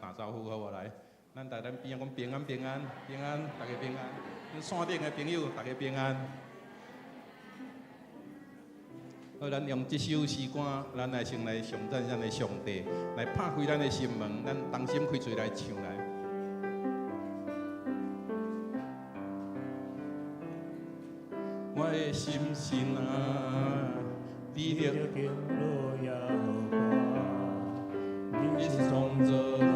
打招呼，好无来？咱大家边讲平安平安平安，大家平安。咱山顶的朋友，大家平安。好，咱用这首诗歌，咱来先来上赞咱的上帝，来拍开咱的心门，咱同心开嘴来唱来。我的心心啊，你的敬罗耶和华，你是创造万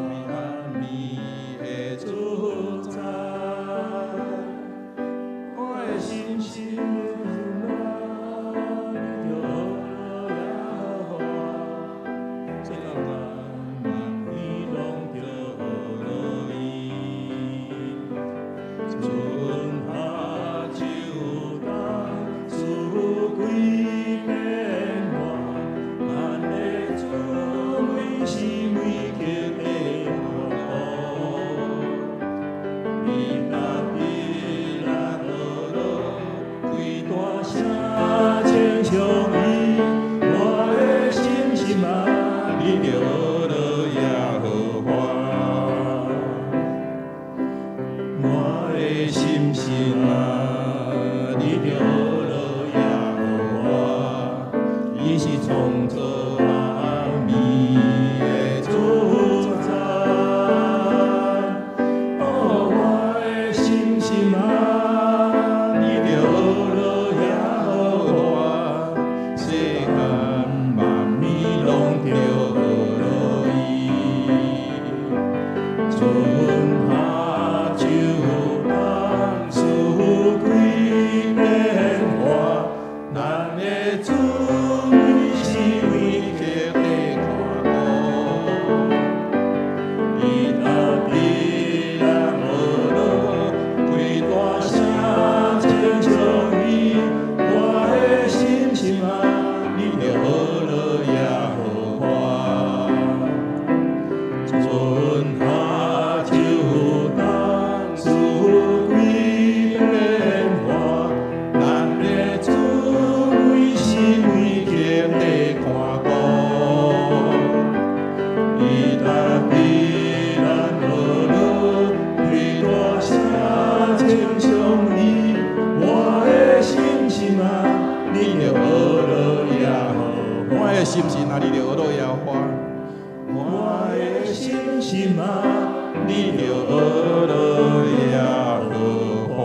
物的主宰。我的心心啊，你的耶和华，这万物拢着落伊，春夏秋冬。归变化，咱的主为是为客的我，你那比那罗罗，归大声称颂伊，我的心心啊，你着落耶和华，我的心心啊，你着。你是创造万物的主宰，哦，我的心心啊，你着落耶和华，世间万物拢着落伊，春夏秋冬四季变化，咱的主。心心啊，你着学落耶和华，我的心心啊，你着学落耶和华。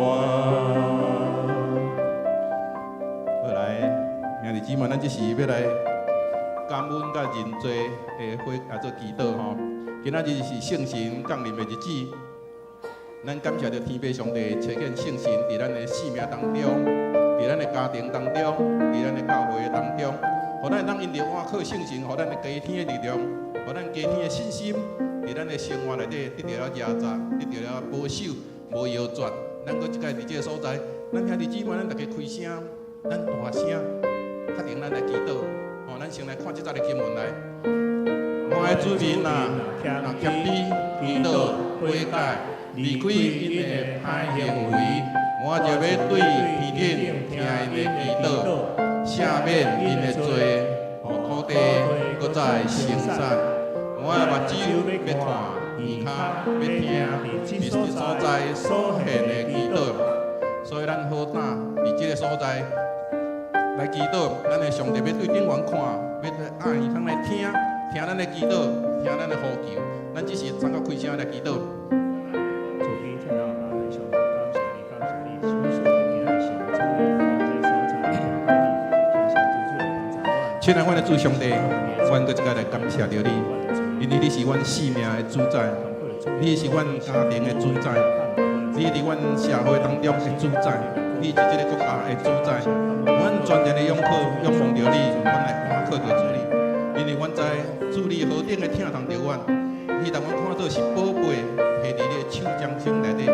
好来，兄弟姊妹，咱这是要来感恩甲认罪的会做祈祷吼。今仔日是圣神降临的日子，咱感谢着天父上帝赐见圣神伫咱的生命当中，伫咱的家庭当中，伫咱的教会当中。互咱当因着倚靠圣神，互咱的加添的力量，互咱加添的信心，伫咱的生活内底得到了压榨，得到了保守，无夭折。咱搁一摆伫这个所在，咱兄弟姊妹，咱大家开声，咱大声，确定咱来祈祷。吼，咱先来看即则的经文来。我的子民啊，若谦卑祈祷悔改，离开因的歹行为，我就要对天顶听因的祈祷。赦免因的罪，互土地搁再生产。我的目睭要看，耳骹要听，伫这所在所献的祈祷。所以咱好胆伫这个所在来祈祷，咱的上帝要对顶缘看，要爱通来听，听咱的祈祷，听咱的呼求。咱只是参考开声来祈祷。亲爱阮的主上帝，阮搁一摆来感谢着你，因为你是阮生命的主宰，你是阮家庭的主宰，你是阮社会当中的主宰，你是这个国家的主宰。阮全然的仰望着你，阮来倚靠着主你，因为阮知主你何等的疼痛着阮，你当阮看做是宝贝，摕伫你的手掌心内底，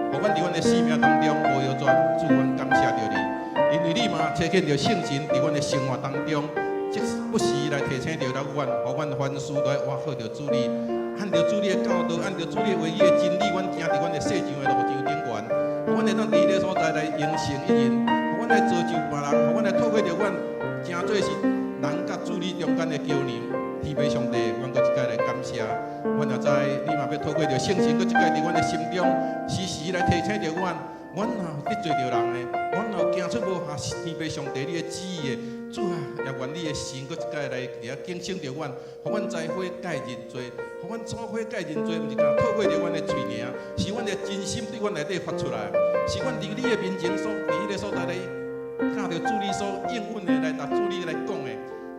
互阮伫阮的生命当中无夭折。主，阮感谢着你，因为你嘛呈现着圣神伫阮的生活当中。即不时来提醒着了阮，互阮凡事都要倚靠着主你，按照主你的教导，按照主你唯一的真理，阮行伫阮的世上的路上顶悬，互阮会当伫迄个所在来应承一人，互阮来造就别人，互阮来透过着阮，诚做是人甲主你中间的桥梁，天天父上帝，阮搁一届来感谢。阮也知你嘛要透过着圣神，搁一届伫阮的心中，时时来提醒着阮。阮若得罪着人的，阮若行出无合天父上帝你的旨意的，主啊，也愿你的神搁一届来伫遐警醒着阮，互阮知悔改认罪，互阮忏悔改认罪，毋是讲透过着阮的嘴尔，是阮的真心对阮内底发出来，是阮伫你的面前所，伫迄个所在来。靠着主你所应允的来，搭主你来讲的，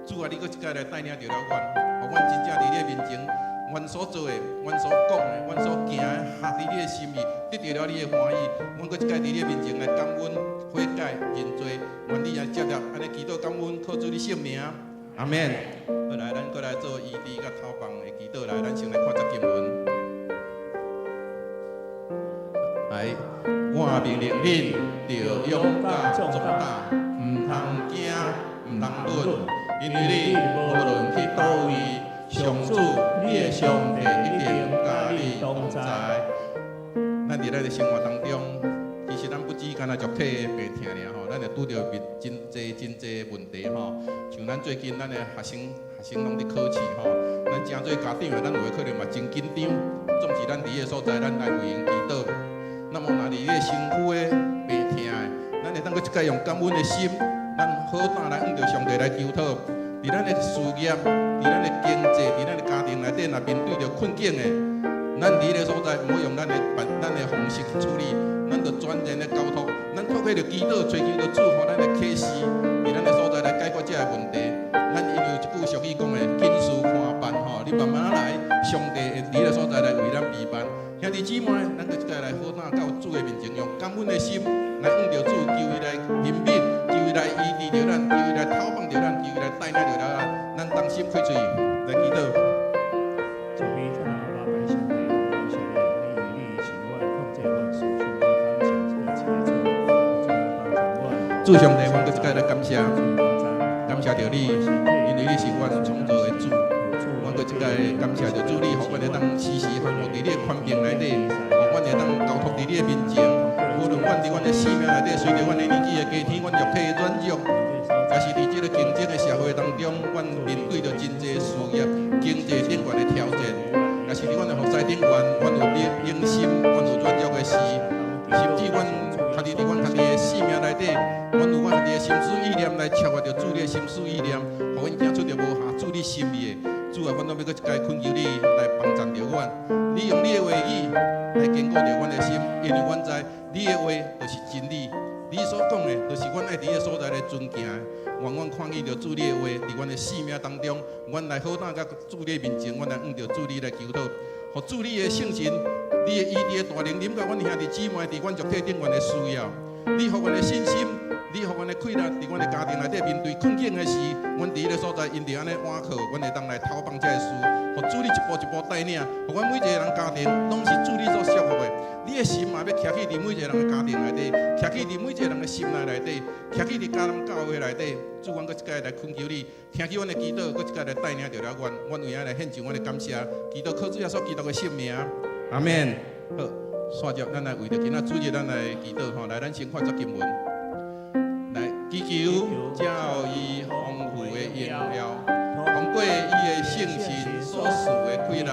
主啊，你搁一届来带领着了阮，互阮真正伫你的面前，阮所做的、阮所讲的、阮所行的，合伫你的心意，得到了你的欢喜。阮搁一届伫你的面前来感恩、悔改、认罪，愿你也接纳安尼祈祷感恩，靠主你圣名，阿免。好来，咱搁来做医治甲头放的祈祷来，咱先来看这经文。来，我命令恁着勇敢壮胆，唔通惊，唔通论，因为你无论去倒位，上主你的上帝一定甲你同在。咱伫咱的生活当中，其实咱不止干那肉体的病痛尔吼，咱会拄着真济问题吼。像咱最近咱的学生拢伫考试吼，咱真做家长的，咱有诶可能嘛真紧张，总是咱伫迄个所在，咱来为因祈祷。那么，若伫你身躯的病痛的，咱会当搁一届用感恩的心，咱好胆来向着上帝来求讨。伫咱的事业，伫咱的经济，伫咱的家庭内底，若面对着困境的，咱伫迄个所在，毋好用咱的方式去处理，咱着全然的交托，咱透过着祈祷，追求着主，互咱的启示，伫咱的所在来解决这个问题。咱因为有一句俗语讲的，紧事看办吼，你慢慢来，上帝会伫迄个所在来为咱备办。兄弟姊妹，咱搁一届来好胆到主的面前，用感恩的心来向着主，求伊来怜悯，求伊来医治着咱，求伊来透放着咱，求伊来带领着咱。咱当心开嘴来祈祷。主你在阿爸上帝，感谢你，你是我控制万事，上帝感谢一切做，主来帮助我。主上帝，阮搁一届来感谢，感谢着你，因为你是阮创造的主。阮搁一届感谢着主，你，互阮会当时时行伫你的宽屏内底，互阮会当交托伫你的面前。无论阮伫阮的生命内底，随着阮的年纪的加添，阮肉体的软弱，也是伫这个竞争的社会当中，阮面对着真济事业、经济顶悬的挑战，也是伫阮的服侍顶悬，阮有冷心，阮有软弱的事，甚至阮家己伫阮家己的生命内底，阮有阮家己的心思意念来超越着主你的心思意念，互阮行出着无合主你心意的。主啊，阮拢要搁一届恳求你来帮助着阮，你用你的话语来坚固着阮的心，因为阮知你的话就是真理，你所讲的就是阮爱伫个所在来遵行的。愿阮看见着主你的话伫阮的生命当中，阮来好胆甲主你面前，阮来向着主你来求讨，互主你的圣神、你的医治的大能临到阮兄弟姊妹伫阮肉体顶悬的需要，你互阮的信心。你互阮的快乐，伫阮的家庭内底面对困境的时，阮伫迄个所在，因着安尼倚靠，阮会当来透放这个事，互主你一步一步带领，互阮每一个人家庭拢是主你所祝福的。你的心嘛要徛起伫每一个人的家庭内底，徛起伫每一个人的心内底，徛起伫家人教会内底。主，阮搁一届来恳求你，听起阮的祈祷，搁一届来带领着了阮，阮为安来献上阮的感谢，祈祷靠主耶稣基督的圣名，阿免。好，线接咱来为着今仔主日咱来祈祷吼，来咱先看这经文。祈求照伊丰富的荣耀，通过伊的圣神所赐的快乐，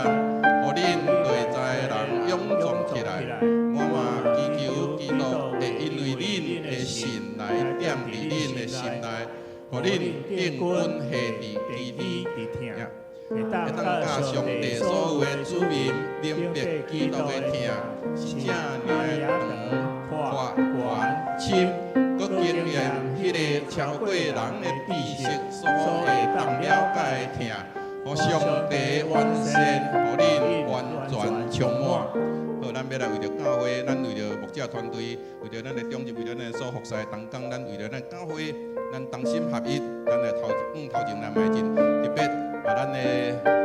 互恁内在人勇壮起来。我嘛祈求基督会因为恁的信来点伫恁的心内，互恁定稳下伫基地听，会当甲上帝所有的子民明白基督的听，是正尔长、宽、深。搁经验迄个超过人的知识所会当了解的听，互上帝完善，互恁完全充满。好，咱要来为着教会，咱为着牧者团队，为着咱的中心，为着咱所服侍的同工，咱为着咱教会，咱同心合一，咱来头前来迈进。特别咱的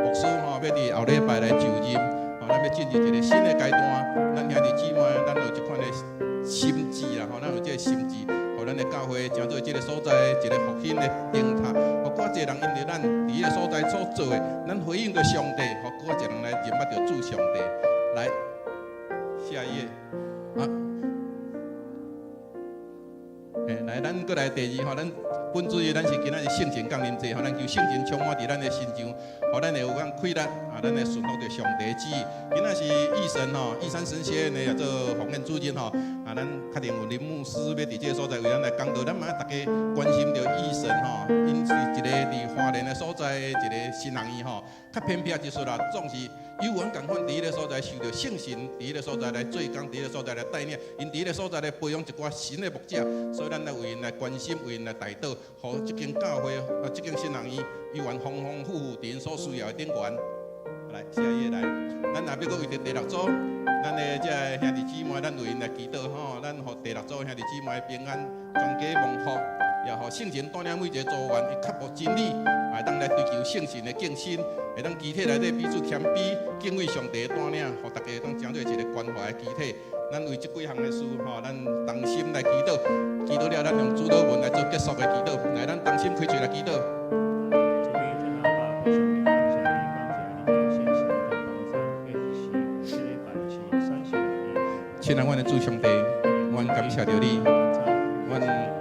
牧师吼，要伫后礼拜来就任，咱要进入一个新的阶段。咱兄弟姊妹，咱有这款的心志啦，咱有这个心志。咱的教会成做这个所在，一个复兴的灯塔，互更侪人因着咱伫迄个所在所做的，咱回应着上帝，互更侪人来认捌着主上帝。来，下一页啊，来，咱过来第二吼，咱本主义咱是今仔日圣神降临者，吼，咱求圣神充满伫咱的心上，互咱会有咱快乐啊，咱会顺服着上帝旨意。今仔是义神吼，义山神学院的叫做奉献主任吼，啊，咱确定有林牧师要伫这个所在为咱来讲道，咱嘛大家关心着义神吼，因是一个伫花莲的所在的一个新人院吼，较偏僻一chút啦，总是有缘共款伫迄个所在受着圣神伫迄个所在来做工，伫迄个所在来带领，因伫迄个所在来培养一寡新的牧者，所以咱来为因来关心，为因来代祷，互即间教会即间新人院有缘丰丰富富伫因所需要的顶悬。来，下一页来，咱也要搁为着第六组，咱的这兄弟姊妹，咱为因来祈祷吼，咱互第六组兄弟姊妹平安，全家蒙福，也互圣神带领每一个组员，伊确保真理，会当来追求圣神的敬心，会当集体内底彼此谦卑，敬畏上帝的带领，互大家当成做一个关怀的集体。咱为这几项的事吼，咱同心来祈祷，祈祷了，咱用主祷文来做结束的祈祷，来，咱同心开嘴来祈祷。亲爱阮的主上帝，阮感谢着你，阮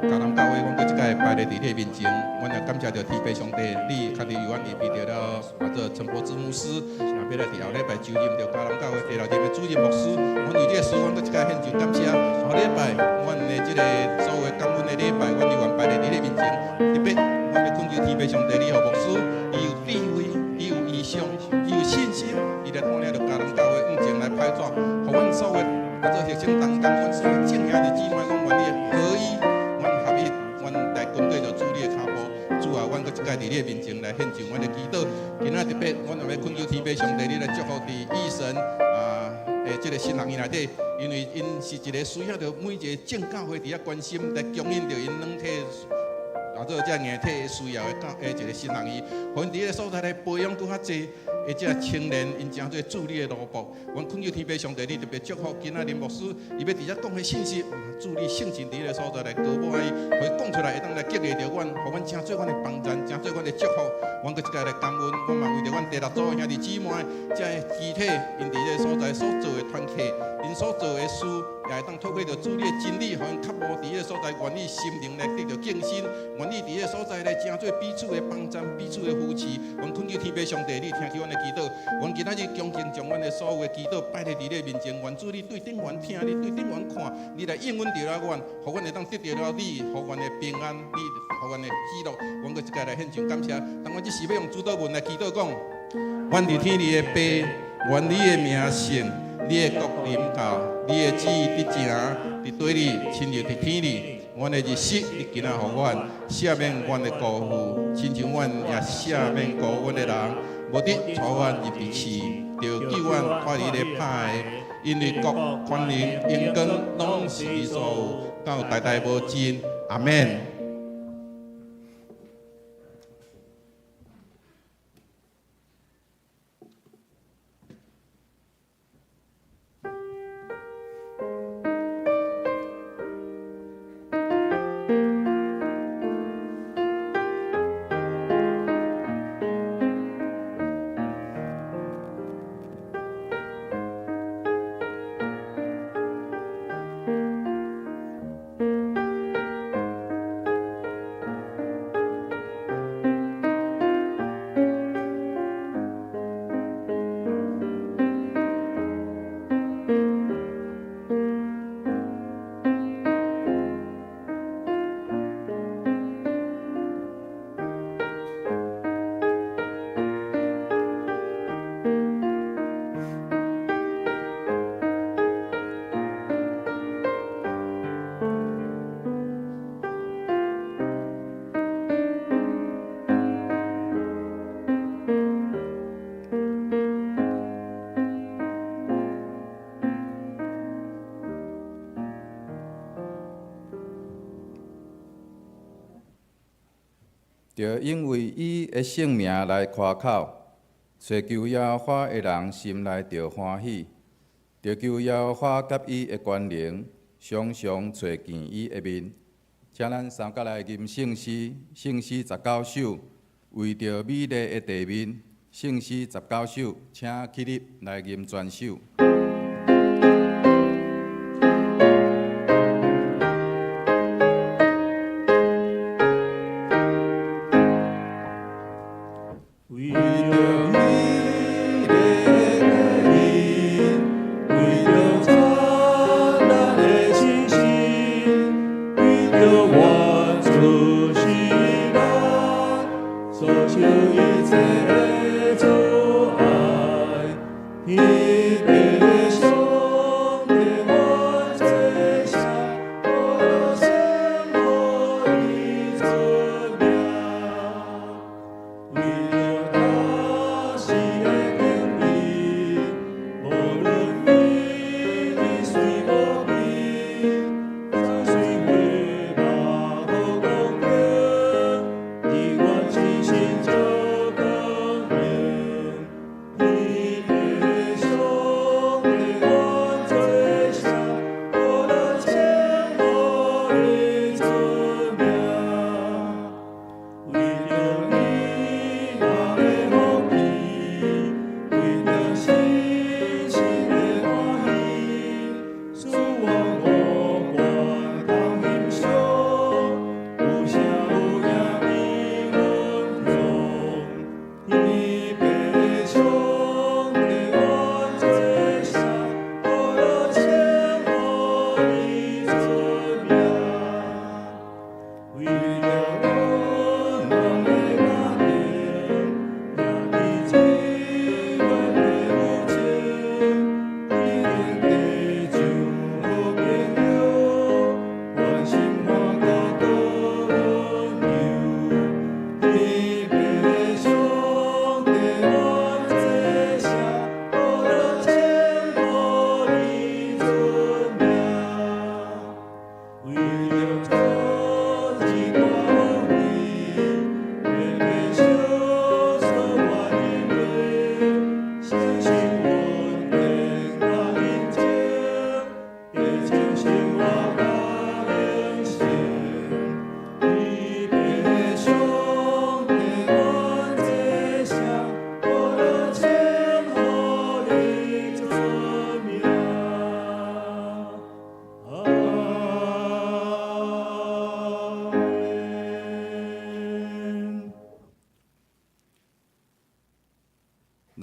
教南教会，阮搁一届摆咧伫你面前，阮也感谢着天父上帝，你确实有阮预备着了，做陈柏芝牧师，也要来伫后礼拜就任着教南教会第六任的主任牧师。阮为这个事，阮搁一届献上感谢。后礼拜，阮的这个所有感恩的礼拜，阮有缘摆咧你面前，特别阮要恳求天父上帝，你互牧师，伊有智慧，伊有意向，伊有信心，伊来带领着教南教会往前来派转，互阮所有。做学生同工，阮所有正兄弟姊妹，讲愿意合一，阮合一，阮来跟对着主你的脚步。主啊，阮搁一届伫你的面前来献上阮的祈祷。今仔特别，阮也要恳求天父上帝，你来祝福伫义神这个新人院内底，因为因是一个需要着每一个正教会伫遐关心，来供应着因软体。做这硬体的需要的一个新人院，互因伫迄个所在来培养更较济。这青年因正做助力的萝卜，阮恳求天父上帝，你特别祝福今仔林牧师，伊要伫遮讲的信息，助力圣神伫迄个所在来高保伊，互伊讲出来会当来激励着阮，互阮正做阮的帮助，正做阮的祝福。阮搁一届来感恩，阮嘛为着阮第六组的兄弟姊妹，这集体因伫迄个所在所做的团契，因所做的事，也会当透过着主你的真理，互因确保伫迄个所在愿意心灵来得着敬心，愿意伫迄个所在来正做彼此的帮助，彼此的扶持。阮恳求天父上帝，你听起阮的祈祷，阮今仔日恭敬将阮的所有的祈祷摆在你的面前，愿主你对顶缘听，你对顶缘看，你来应允着了阮，互阮会当得到了你，互阮的平安，你互阮的喜乐。阮搁一届来献上感谢。当阮即时要用主祷文来祈祷讲，阮伫天里的爸，愿你的名圣，你的国临到，你的旨意伫正伫对里，亲像伫天里。阮的日息，你今仔互阮赦免阮的辜负，亲像阮也赦免辜阮的人，无得带阮入地狱，就救阮脱离咧歹的。因为国、权力、荣光，拢是你所有，到代代无尽。阿免。就因为伊的性命来夸口，找求耶和华的人心内着欢喜，着求耶和华甲伊的关联，常常找见伊的面。请咱三角来吟圣诗，圣诗19首，为着美丽的地面，圣诗19首，请起立来吟全首。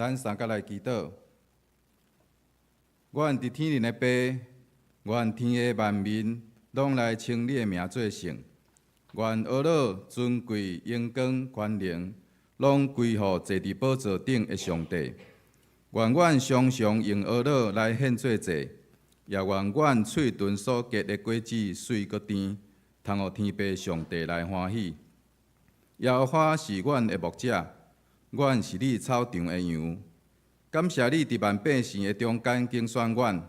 咱三甲来祈祷。阮伫天灵的爸，愿天下万民拢来称你的名做圣。愿恶乐、尊贵、荣光、权能，拢归乎坐伫宝座顶的上帝。愿阮常常用恶乐来献做祭，也愿阮喙唇所结的果子水搁甜，通互天父上帝来欢喜。耶和华是阮的牧者，阮是你草场的羊。感谢你伫万百姓的中间竞选阮，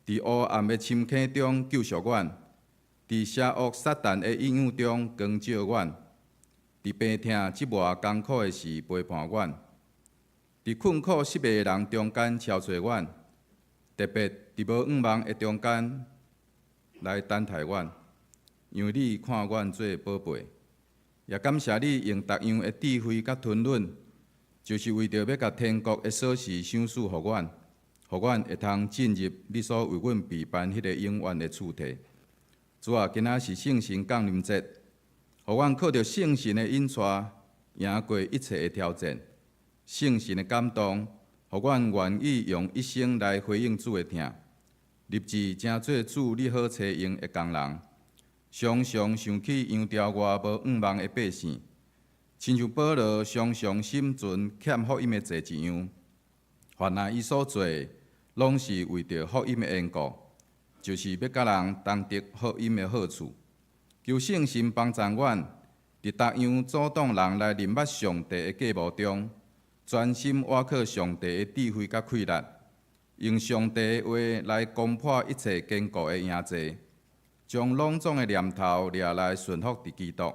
伫黑暗的深坑中救赎阮，伫邪恶撒旦的引诱中光照阮，伫病痛折磨艰苦的时陪伴阮，伫困苦失迷的人中间超找阮，特别伫无五忙的中间来等待阮，因为你看阮做宝贝。也感谢你用各样的智慧甲吞论，就是为着要甲天国的锁匙赏赐互阮，互阮会通进入你所为阮备办迄个永远的厝体。主啊，今仔是圣神降临节，互阮靠着圣神的引带，赢过一切的挑战。圣神的感动，互阮愿意用一生来回应主的听，立志成做主你好找用的工人。常常想起杨条外无五望的百姓，亲像保罗常常心存欠福音的罪一样。凡那伊所做，拢是为着福音的缘故，就是要甲人同得福音的好处。求圣神帮助阮，伫逐样阻挡人来认捌上帝的计谋中，专心倚靠上帝的智慧甲气力，用上帝的话来攻破一切坚固的营寨。将拢总的念头掠来顺服伫基督，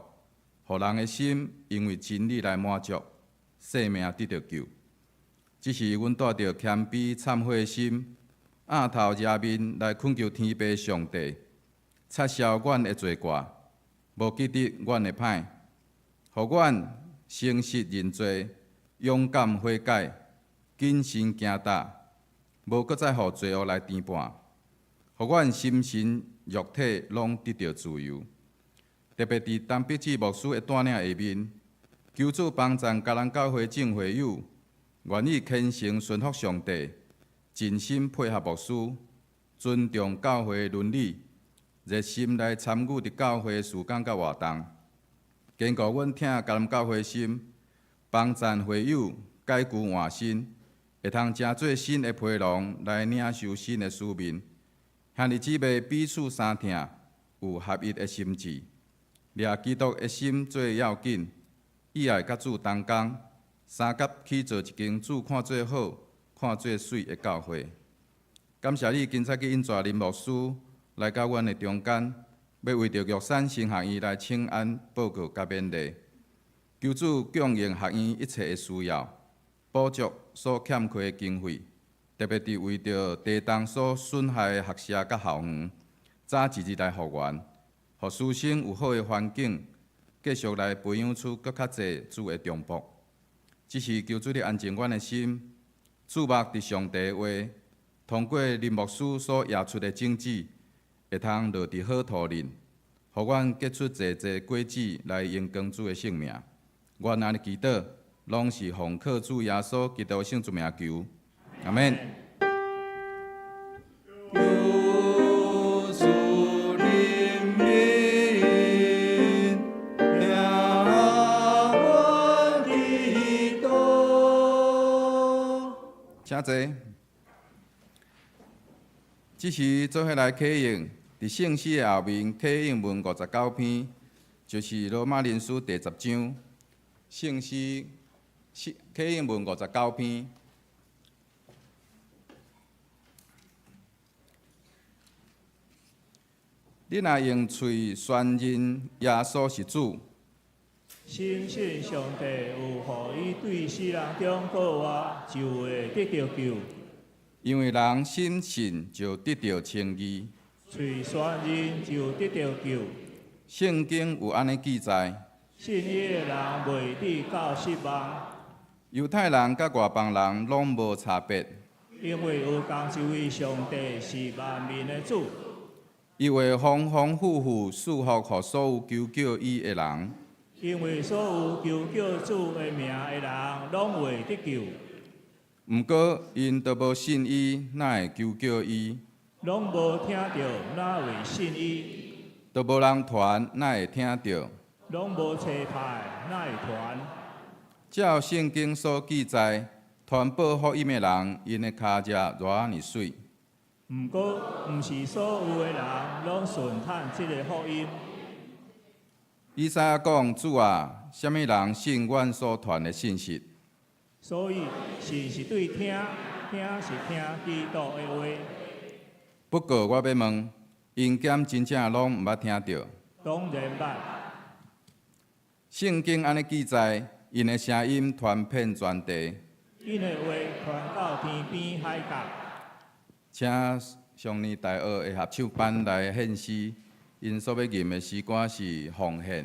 互人的心因为真理来满足，生命得到救。只是阮带着谦卑忏悔的心，仰头热面来恳求天父上帝，撤销阮的罪过，无记得阮的歹，互阮诚实认罪，勇敢悔改，谨慎行踏，无搁再互罪恶来牵绊，互阮心神肉体拢得到自由，特别伫东北子牧师的带领下面，求主帮助家人教会众会友，愿意虔诚顺服上帝，尽心配合牧师，尊重教会伦理，热心来参与伫教会事工甲活动，坚固阮听家人教会心，帮助会友改旧换新，会通成做新的皮囊来领受新的使命。兄弟姊妹彼此相听，有合一的心志，掠基督的心最要紧。以后甲主同工，三甲去做一间主看最好、看最水的教会。感谢你今早去引带林牧师来到阮的中间，要为着玉山神学院来请安报告甲勉励。求主供应学院一切的需要，补足所欠缺的经费。特别伫为着地动所损害的学舍甲校园，早一日来复原，互师生有好的环境，继续来培养出更较侪主的忠仆。只是求主你安静阮的心，注目伫上帝的话，通过林牧师所压出的种子，会通落伫好土里，互阮结出侪侪果子来荣光主的圣名。阮安尼祈祷，拢是奉靠主耶稣基督圣主名求。阿门。请坐。这是做伙来启应，伫圣诗的后面启应文59篇，就是罗马人书第10章，圣诗启应文59篇。你若用嘴宣认耶稣是主，深信上帝有互伊对世人中告我，就会得到救。因为人心信就得到称义，嘴宣认就得到救。圣经有安尼记载：信伊的人袂得到失望，犹太人甲外邦人拢无差别，因为有同一位上帝是万民的主。伊会丰丰富富赐福予所有求叫伊的人。因为所有求叫主的名的人，拢会得救。毋过因都无信伊，哪会求叫伊？拢无听到，哪会信伊？都无人传，哪会听到？拢无找派，哪会传？照圣经所记载，传播福音的人，因的骹脚偌尔水。毋过，毋是所有的人拢顺探即个福音。以赛亚讲：主啊，什么人信阮所传的信息？所以，信是对听，听是听基督的话。不过我要问，因检真正拢毋捌听到？当然捌。圣经安尼记载，因的声音传遍全地。因的话传到天边海角。请上年大学的合唱班来献诗，因所要吟的诗歌是《奉献》。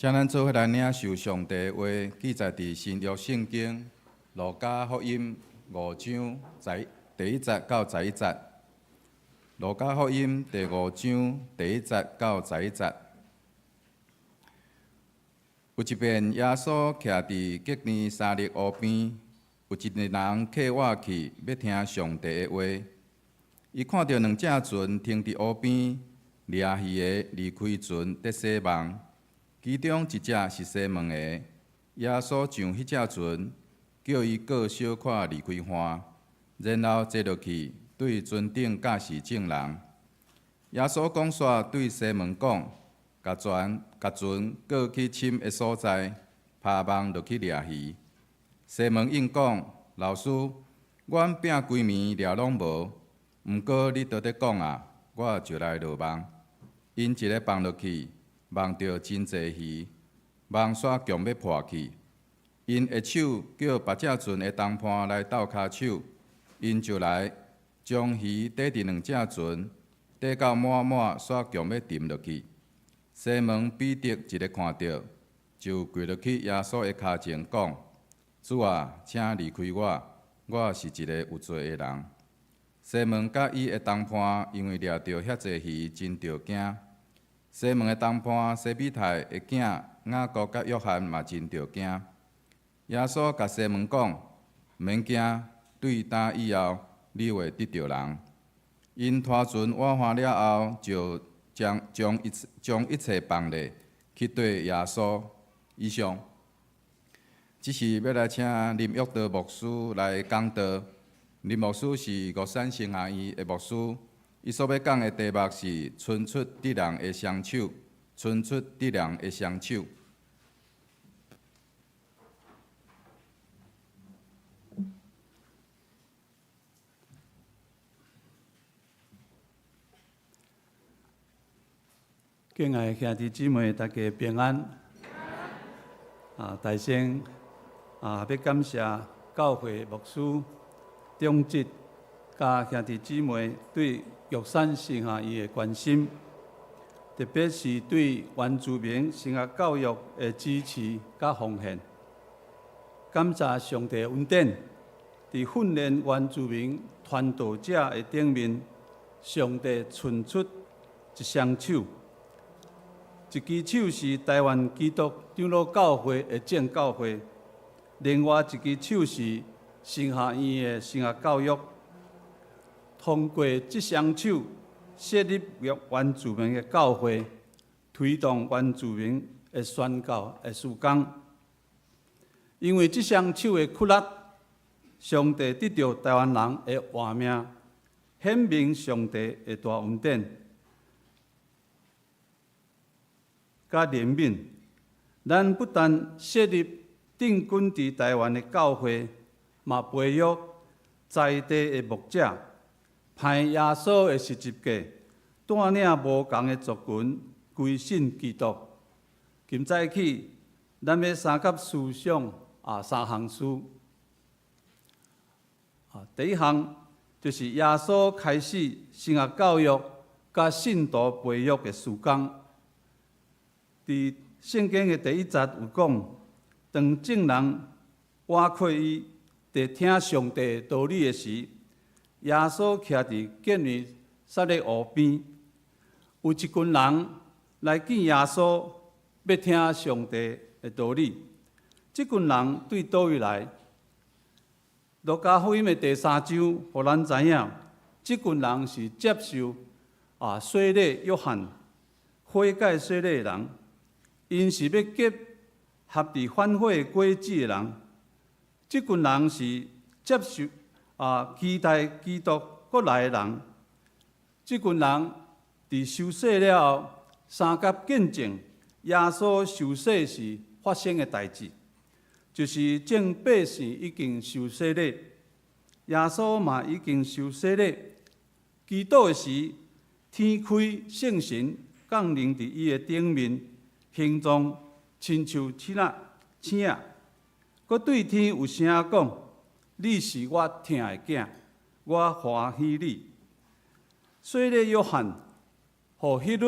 请咱做伙来领受上帝话，记载伫新约圣经路加福音5章第1节到11节。路加福音第5章第1节到11节。有一遍，耶稣徛伫革尼撒勒湖边，有一个人客我去，要听上帝的话。伊看到2只船停伫湖边，掠鱼的离开船在洗网，其中一只是西门的。耶稣上迄只船，叫伊过小可离开岸，然后坐落去，对船顶驾驶证人。耶稣讲煞对西门讲，甲船过去深的所在，拍网落去掠鱼。西门应讲：老师，阮拼规暝掠拢无，毋过你倒咧讲啊，我就来落网。因一个放落去，网着真济鱼，网煞强要破去。因下手叫别只船的同伴来斗骹手，因就来将鱼缀伫2只船，缀到满满，煞强要沉落去。西门彼得一个看到，就跪落去耶稣的脚前讲：主啊，请离开我，我是一个有罪的人。西门甲伊的同伴因为掠到遐济鱼，真着惊。西门的同伴西比泰的囝雅各甲约翰嘛真着惊。耶稣甲西门讲：免惊，对打以后，你会得着人。因拖船划翻了后，就将一切放下，去对耶稣。以上，这是要来请林玉德牧师来讲道。林牧师是五山圣学院的牧师，伊所要讲的题目是“伸出得人的双手”，伸出得人的双手。敬爱的兄弟姊妹，大家平安。大先要感谢教会牧师、长职甲兄弟姊妹对玉山神学院的关心，特别是对原住民神学教育的支持甲奉献。感谢上帝的恩典，伫训练原住民传道者的顶面，上帝伸出一双手。一只手是台湾基督长老教会的正教会，另外一只手是神学院的神学教育。通过这双手，设立原住民的教会，推动原住民的宣教的事工。因为这双手的屈力，上帝得到台湾人的活命，显明上帝的大恩典。甲怜悯，咱不但设立定居伫台湾的教会，嘛培育在地的牧者，派耶稣的十字架，带领无同的族群归信基督。今早起，咱要三甲思想三项事。第一项就是耶稣开始神学教育甲信徒培育的事工。伫圣经的第1节有讲，当众人挖开伊，伫听上帝道理的时，耶稣徛伫革尼撒勒湖边，有一群人来见耶稣，要听上帝的道理。这群人对倒位来？路加福音的第3章，互咱知影，这群人是接受洗礼约翰悔改洗礼的人。因是要结合伫反悔果子的人，这群人是接受期待基督国来的人。这群人伫受洗了后，三甲见证耶稣受洗时发生的代志，就是众百姓已经受洗礼，耶稣嘛已经受洗礼。祈祷的时，天开圣神降临伫伊的顶面。形状亲像星仔，佮对天有声讲：“你是我疼的囝，我欢喜你。”洗礼约翰，互希律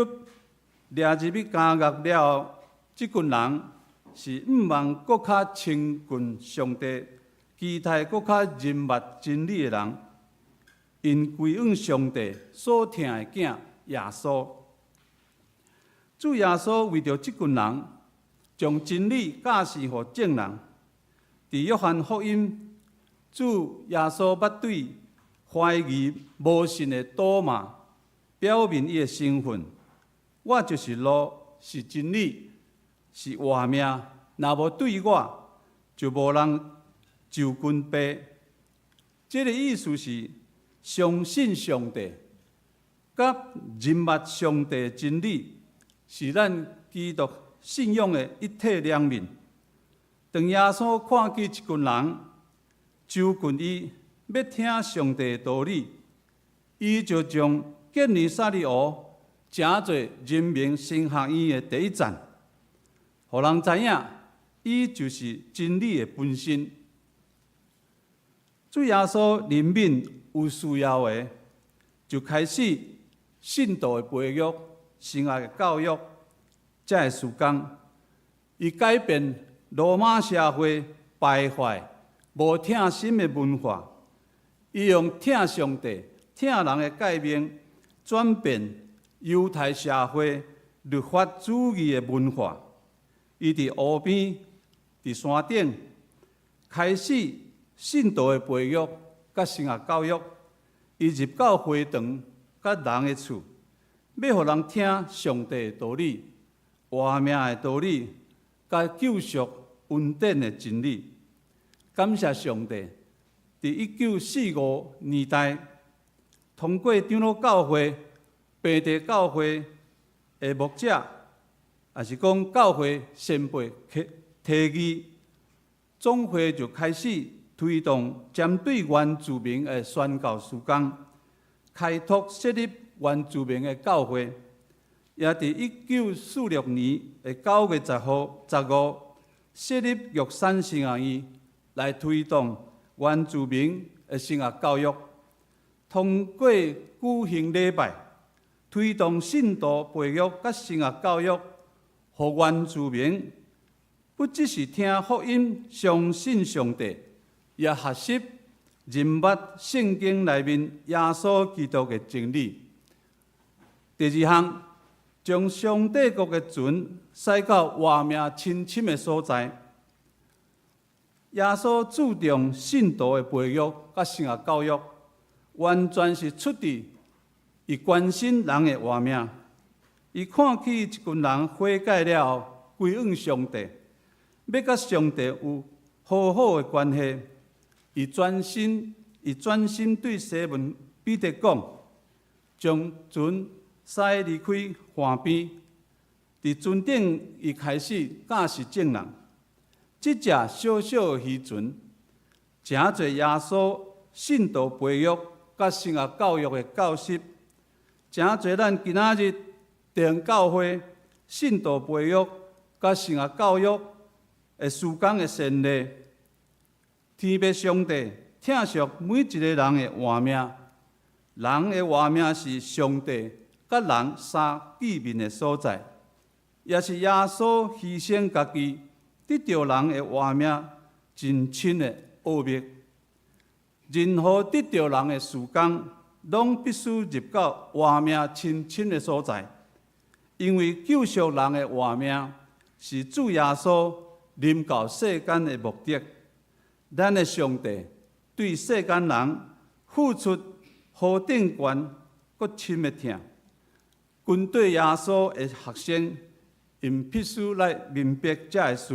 掠入去监狱了后，即群人是毋望搁较亲近上帝，期待搁较认捌真理的人，因归向上帝所疼的囝耶稣。主耶稣为着即群人，将真理教示予众人。伫约翰福音，主耶稣捌对怀疑无信的多马表明伊的身份：我就是路，是真理，是活命。若无对我，就无人就近爸。这个意思是相信上帝，甲认捌上帝的真理，是咱基督信仰的一体两面。当耶稣看见一群人就近伊，要听上帝的道理，伊就将建立撒利乌诚侪人民神学院的第一站，互人知影，伊就是真理的本身。主耶稣怜悯有需要的，就开始信道的培育、神学的教育，才会事工。伊改变罗马社会败坏、无听神的文化，伊用听上帝、听人的改变，转变犹太社会律法主义的文化。伊伫湖边、伫山顶，开始信道的培育甲神学教育。伊入到会堂甲人的厝，要互人听上帝的道理、活命的道理，甲救赎恩典的真理。感谢上帝，伫1945年代，通过长老教会、平地教会的牧者，也是讲教会先辈提议，总会就开始推动针对原住民的宣教事工，开拓设立原住民的教会，也伫1946年的9月10号、15设立玉山神学院，来推动原住民的神学教育。通过举行礼拜，推动信徒培育甲神学教育，互原住民不只是听福音、相信上帝，也学习认捌圣经内面耶稣基督的真理。第二项，将上帝国的船驶到活命亲深的所在。耶稣注重信徒的培育甲神学教育，完全是出自伊关心人的活命。伊看起一群人悔改了后，归向上帝，要甲上帝有好好的关系。伊专心对西门彼得讲，将船驶离开岸边。伫船顶，伊开始教示众人，即只小小的渔船，诚侪耶稣信徒培育甲神学教育的教室，诚侪咱今仔日定教会信徒培育甲神学教育的事工的先例。天父上帝疼惜每一个人的活命，人的活命是上帝甲人相见面的所在，也是耶稣牺牲家己，得到人的活命真亲的奥秘。任何得到人的事工，拢必须入到活命亲亲的所在，因为救赎人的活命是主耶稣临到世间的目的。咱的上帝对世间人付出何等悬，搁深的疼。军队耶稣的学生，因必须来明白这个事。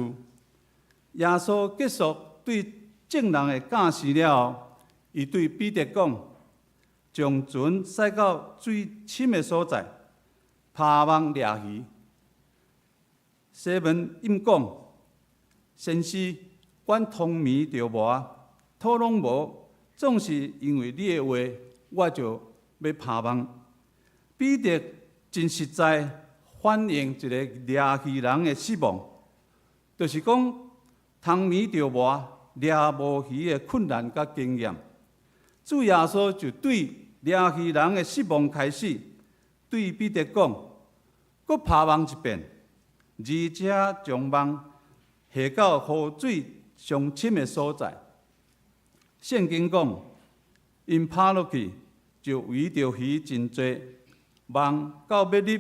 耶稣结束对众人的教示了后，伊对彼得讲，将船驶到最深的所在，趴网掠鱼。西门应讲，先师，阮通迷着无，土拢无，总是因为你的话，我就要拍网。彼得真实在反映一个掠鱼人的失望，就是讲通迷着无，掠无鱼的困难甲经验。主耶稣就对掠鱼人的失望开始，对彼得讲，搁拍网一遍，而且将梦下到河水上深的所在。圣经讲，因拍落去就围着鱼真多，梦到要入，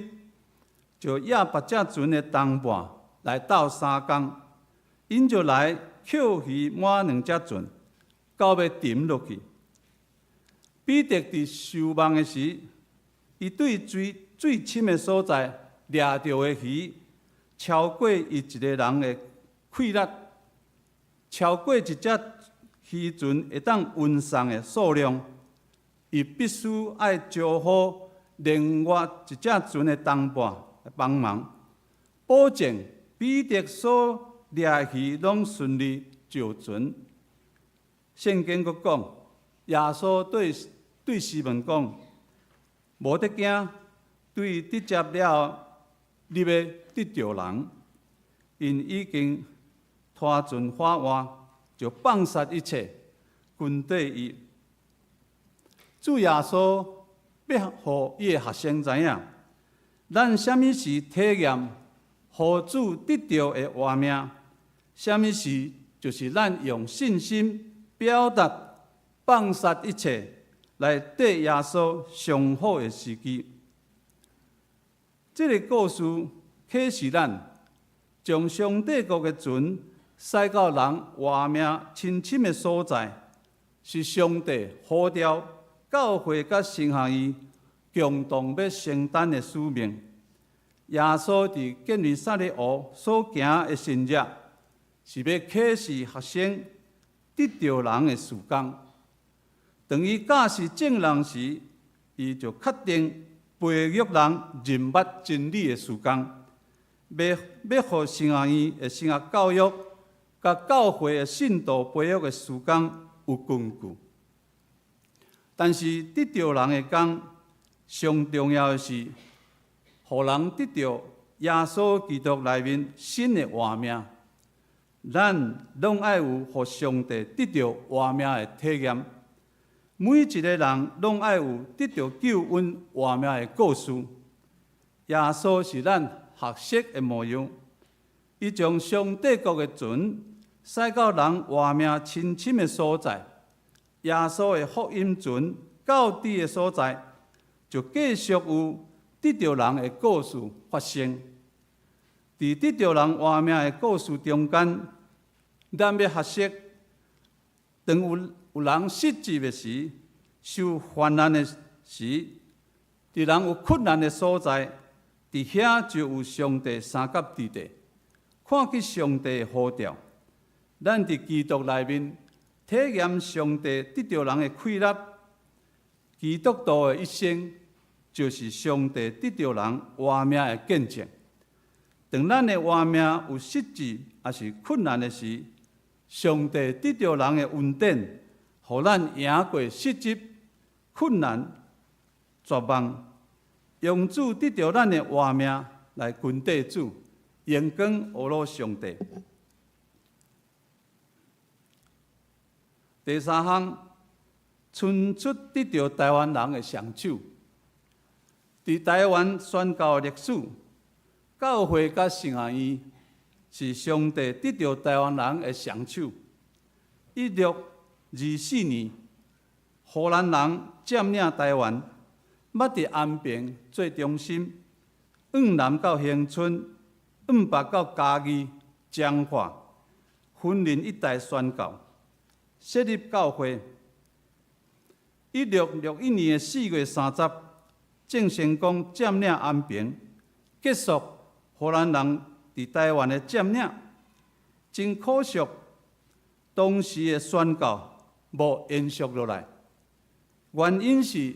就野别只船的同伴来斗3工，因就来捡鱼满2只船，到要沉落去。彼得伫受梦的时，伊对最深的所在掠到的鱼，超过伊一个人的气力，超过一只渔船会当运送的数量，伊必须爱招呼另外一只船的同伴来帮忙，保证彼得所掠鱼拢顺利就船。圣经阁讲，耶稣对西门讲，无得惊，对得接了后，你要得着人，因已经拖船发换，就放杀一切，跟对伊。主耶稣要互伊的学生知影，咱什么是体验互主得着的活命，什么是就是咱用信心表达放杀一切，来得耶稣上好的时机。这个故事启示咱，将上帝国的船驶到人活命亲深的所在，是上帝呼召教会甲承行伊共同要承担的使命。耶稣伫建立撒勒湖所行的神业，是要启示学生得着人的事工。当伊教示正人时，伊就确定培育人认捌真理的事工，要互承行伊的生活教育，甲教会的信徒培育的事工有根据。但是得着人的工，上重要的是，互人得着耶稣基督内面新的活命。咱拢爱有互上帝得着活命的体验。每一个人拢爱有得着救恩活命的故事。耶稣是咱学习的模样，伊将上帝国的船驶到人活命亲深的所在。耶稣的福音船到底的所在，就继续有得着人的故事发生。伫得着人活命的故事中间，咱要学习，当有人失志的时，受患难的时，伫人有困难的所在，伫遐就有上帝三角之地，看见上帝的呼召。咱伫基督内面体验上帝得着人的快乐。基督徒的一生，就是上帝得着人活命的见证。当咱的活命有失志也是困难的时，上帝得着人的恩典，互咱赢过失志、困难、绝望，用主得着咱的活命来跟对主，荣光欧罗上帝。第三项，伸出得着台湾人的双手。伫台湾宣教历史，教会甲承行伊是上帝得着台湾人的双手。1624年，荷兰人占领台湾，捌伫安平做中心，往南到恒春，往北到嘉义、彰化，分林一带宣教，设立教会。1661年4月30，郑成功占领安平，结束荷兰人伫台湾的占领。真可惜，当时的宣教无延续落来，原因是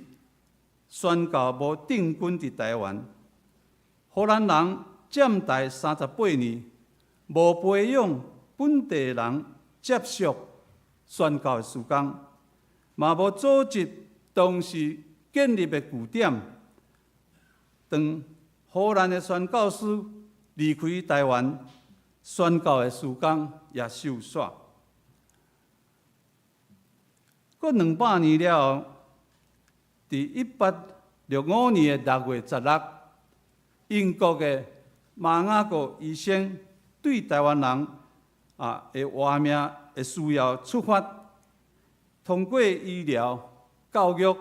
宣教无定居伫台湾。荷兰人占台38年，无培养本地人接受宣教的事工，嘛无组织当时建立的据点。当荷兰的宣教师离开台湾，宣教的事工也受煞。过200年了后，伫1865年的6月16日，英国的马雅各医生对台湾人的活命的需要出发，通过医疗、教育、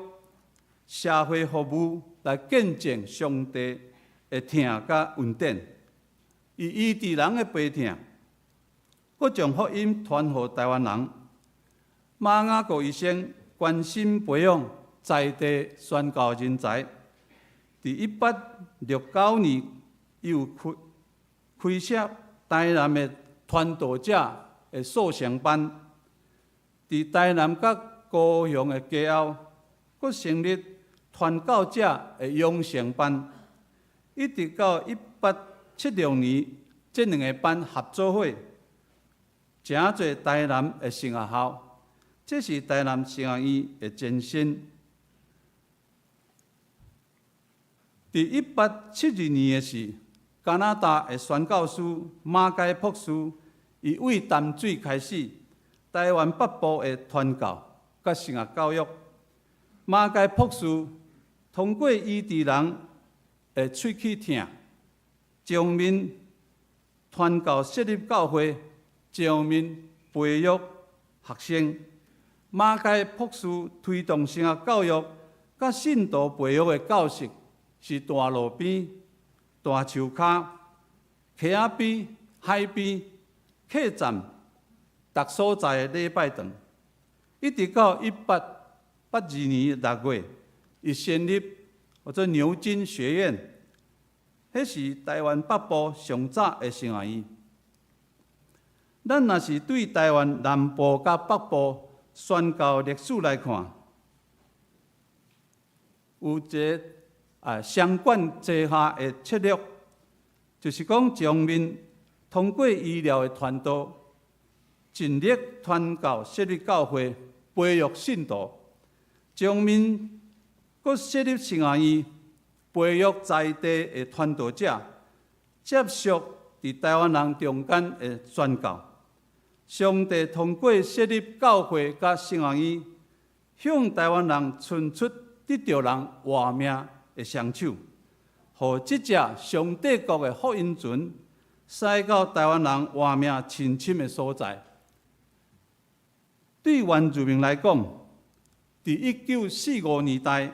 社会服务来见证上帝的疼甲恩典，以医治人的悲痛，佮将福音传予台湾人。马雅各医生关心培养在地宣教人才，伫1869年又开设台南的传道者的塑成班，伫台南甲高雄的家后，佮成立传教者的养成班，一直到1876年，这两个班合作伙，真侪台南的成学校。这是台南成学院的前身。伫1872年的时，加拿大的宣教师马偕博士，伊为淡水开始台湾北部的传教甲成学教育。马偕博士通过医治人的喙齿痛，上面传教设立教会，上面培育学生。马偕博士推动成学教育甲信徒培育的教室，是大路边、大树骹、溪仔边、海边、客栈逐所在的礼拜堂，一直到1882年6月，伊成立或者牛津学院，迄是台湾北部上早的成学院。咱若是对台湾南部甲北部宣教历史来看，有一个双管齐下的策略，就是讲上面通过医疗的传道，尽力传教设立教会，培育信徒；上面佫设立成学院，培育在地的传道者，接续伫台湾人中间的宣教。上帝通过设立教会甲成学院，向台湾人伸出得着人活命的双手，互即只上帝国的福音船驶到台湾人活命深深的所在。对原住民来讲，伫1945年代，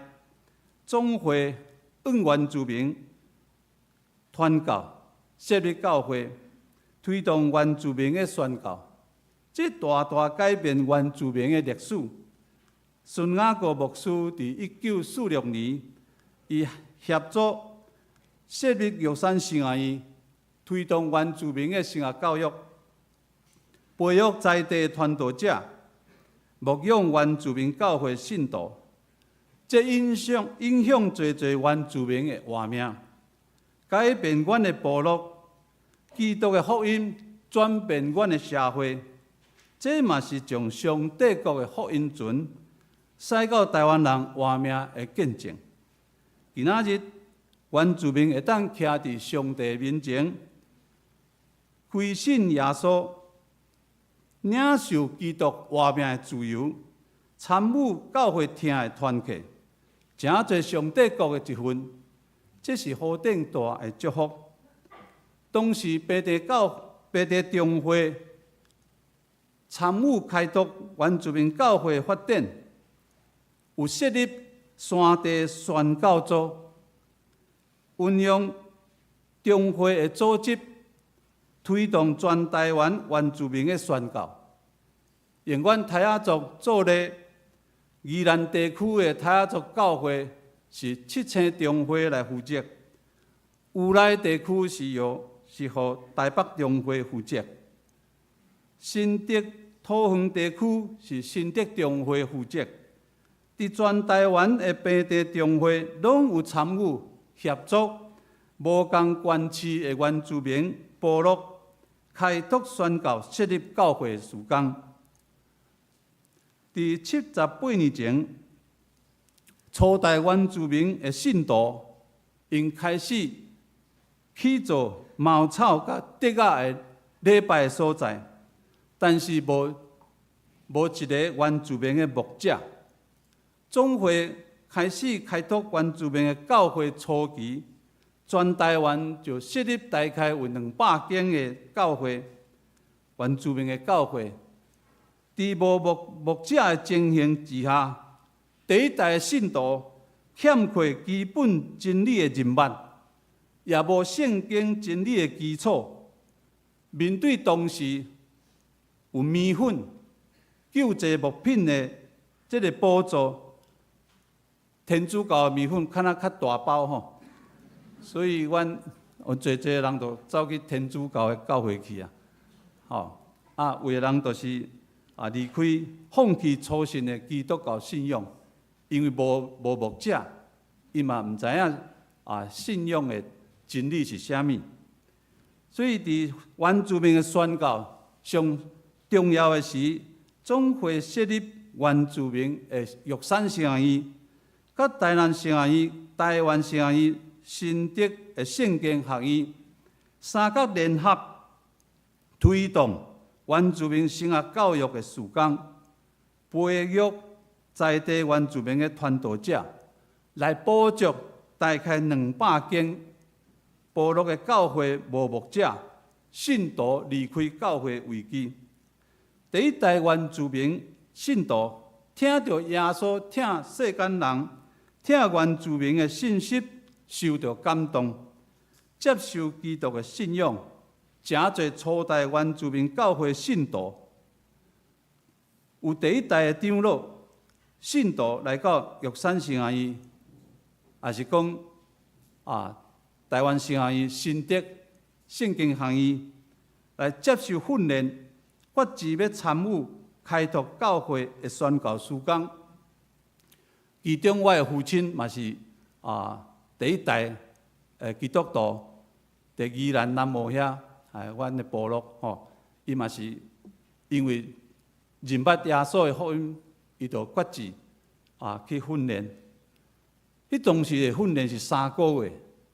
总会向原住民传教，设立教会，推动原住民的宣教。这大大改变原住民的历史。孙雅各牧师伫1946年，伊协助设立玉山成学院，推动原住民的成学教育，培育在地传道者，牧养原住民教会信徒。这影响侪侪原住民的活命，改变阮的部落，基督的福音转变阮的社会。这嘛是将上帝国的福音船驶到台湾人活命的见证。今仔日，原住民会当徛伫上帝面前，归信耶稣，领受基督活命的自由，参与教会听的团契，真侪上帝国的一份，这是何等大的祝福！当时本地中会参与开拓原住民教会发展，有设立山地宣教组，运用中会的组织，推动全台湾原住民的宣教。用阮泰雅族做例，宜兰地区的泰雅族教会是7青中会来负责，有内地区是由台北中会负责。新竹土园地区是新竹中会负责，伫全台湾的本地中会拢有参与协作，无共县市的原住民部落开拓宣教、设立教会的事工。伫78年前，初代原住民的信徒因开始去做茅草甲竹仔的礼拜的所在。但是无一个原住民的牧者，总会开始开拓原住民的教会初期，全台湾就设立大概有200间的教会，原住民的教会。伫无牧者的情形之下，第一代的信徒欠缺基本真理的认识，也无圣经真理的基础。面对当时有米粉、救济物品的这个补助，天主教的米粉可能较大包吼，所以阮有侪人就走去天主教的教会去啊，吼有的人就是离开放弃初信的基督教信仰，因为无牧者，伊嘛毋知影信仰的真理是啥物。所以伫原住民的宣教上重要的是，总会设立原住民的玉山圣院、甲台南圣院、台湾圣院、新竹的圣经学院三角联合推动原住民生涯教育的事工，培育在地原住民的传道者，来补足大概200间部落的教会无牧者、信徒离开教会危机。第一代原住民信徒听到耶稣听世间人听原住民的信息，受到感动，接受基督的信仰。真侪初代原住民教会信徒，有第一代的长老信徒来到玉山圣院，也是讲台湾圣院、新竹圣经学院来接受训练，决志要参与开拓教会的宣教事工。其中我的父亲嘛是第一代基督徒，伫宜兰南澳遐。阮的部落伊嘛是因为认捌耶稣的福音，伊就决志去训练。迄当时的训练是3个月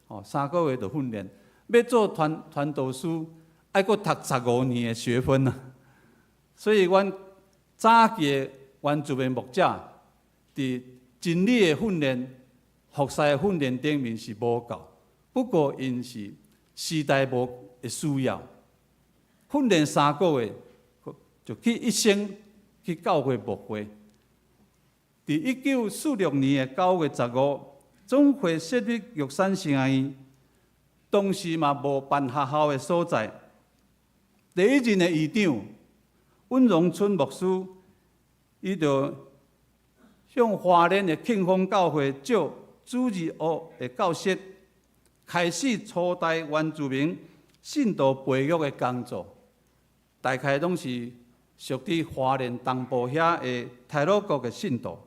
，3个月就训练。要做传道师，爱阁读15年的学分啊。所以，阮早期的原住民牧者伫真理的训练、服侍的训练顶面是无够。不过，因是时代无的需要，训练3个月，就去一生去教会牧会。伫1946年的9月15，总会设立玉山圣院，当时嘛无办学校的所在。第一任的院长温荣春牧师，伊就向花莲的庆丰教会借主日学的教室，开始初代原住民信徒培育的工作，大概拢是属于花莲东部遐的太鲁国的信徒。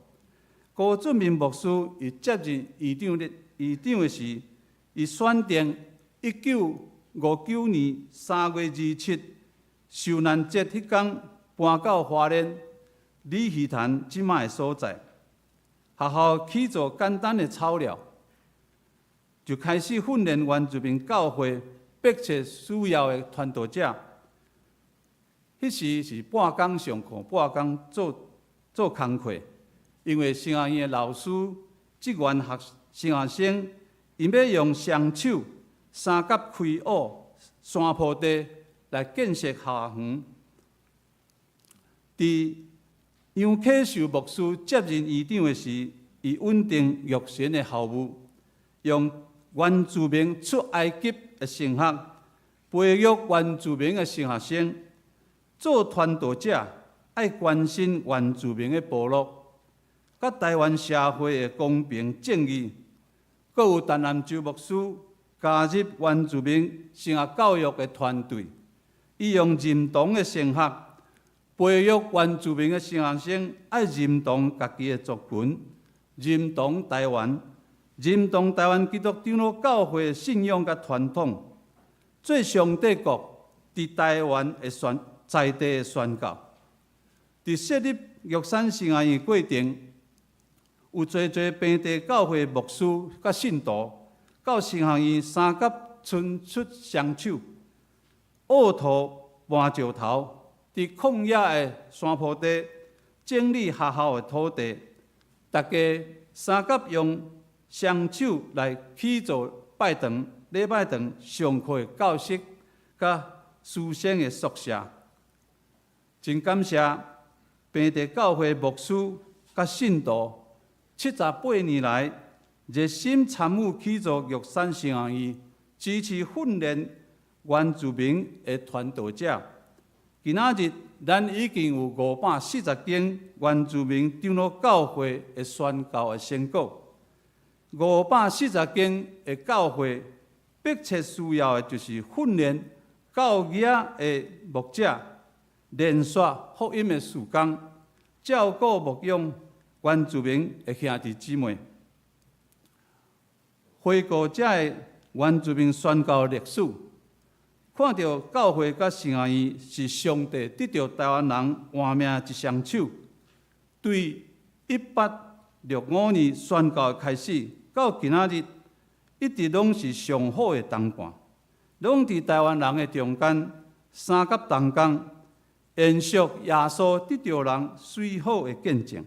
高俊明牧师伊接任院长的时，伊选定1959年3月27受难节迄天搬到花莲李鱼潭即卖的所在，学校起做简单的草料，就开始训练原住民教会迫切需要的传道者。迄时是半工上课，半工做工课，因为圣学院的老师、职员圣学生，因要用双手三角开挖山坡地来建设校园。伫杨启秀牧师接任院长的时，伊稳定育神的校务，用原住民出埃及的神学，培育原住民的神学生。做传道者爱关心原住民的部落，甲台湾社会的公平正义。阁有陈南洲牧师加入原住民神学教育的团队，伊用认同的神学培育原住民的神学生，爱认同家己的族群，认同台湾，认同台湾基督长老教会的信仰甲传统，做上帝国伫台湾的在地的宣教。伫设立玉山圣学院过程，有侪本地教会牧师甲信徒到圣学院三甲伸出双手，挖土搬石头，伫旷野的山坡地整理学校的土地，大家三甲用双手来起造拜堂，礼拜堂上课的教室，甲师生的宿舍。真感谢平地教会牧师甲信徒78年来热心参与起造玉山圣行院，支持训练原住民的传道者。今仔日，咱已经有540间原住民长老教会的宣教的成果。540间的教会迫切需要的就是训练教义的牧者，连续福音的事工，照顾牧养原住民的兄弟姊妹。回顾这的原住民宣教历史，看到教会甲圣行院是上帝得到台湾人换命一双手，对1865年宣教开始到今仔日，一直拢是上好的同伴，拢伫台湾人的中间三甲同工，延续耶稣得到人最好的见证。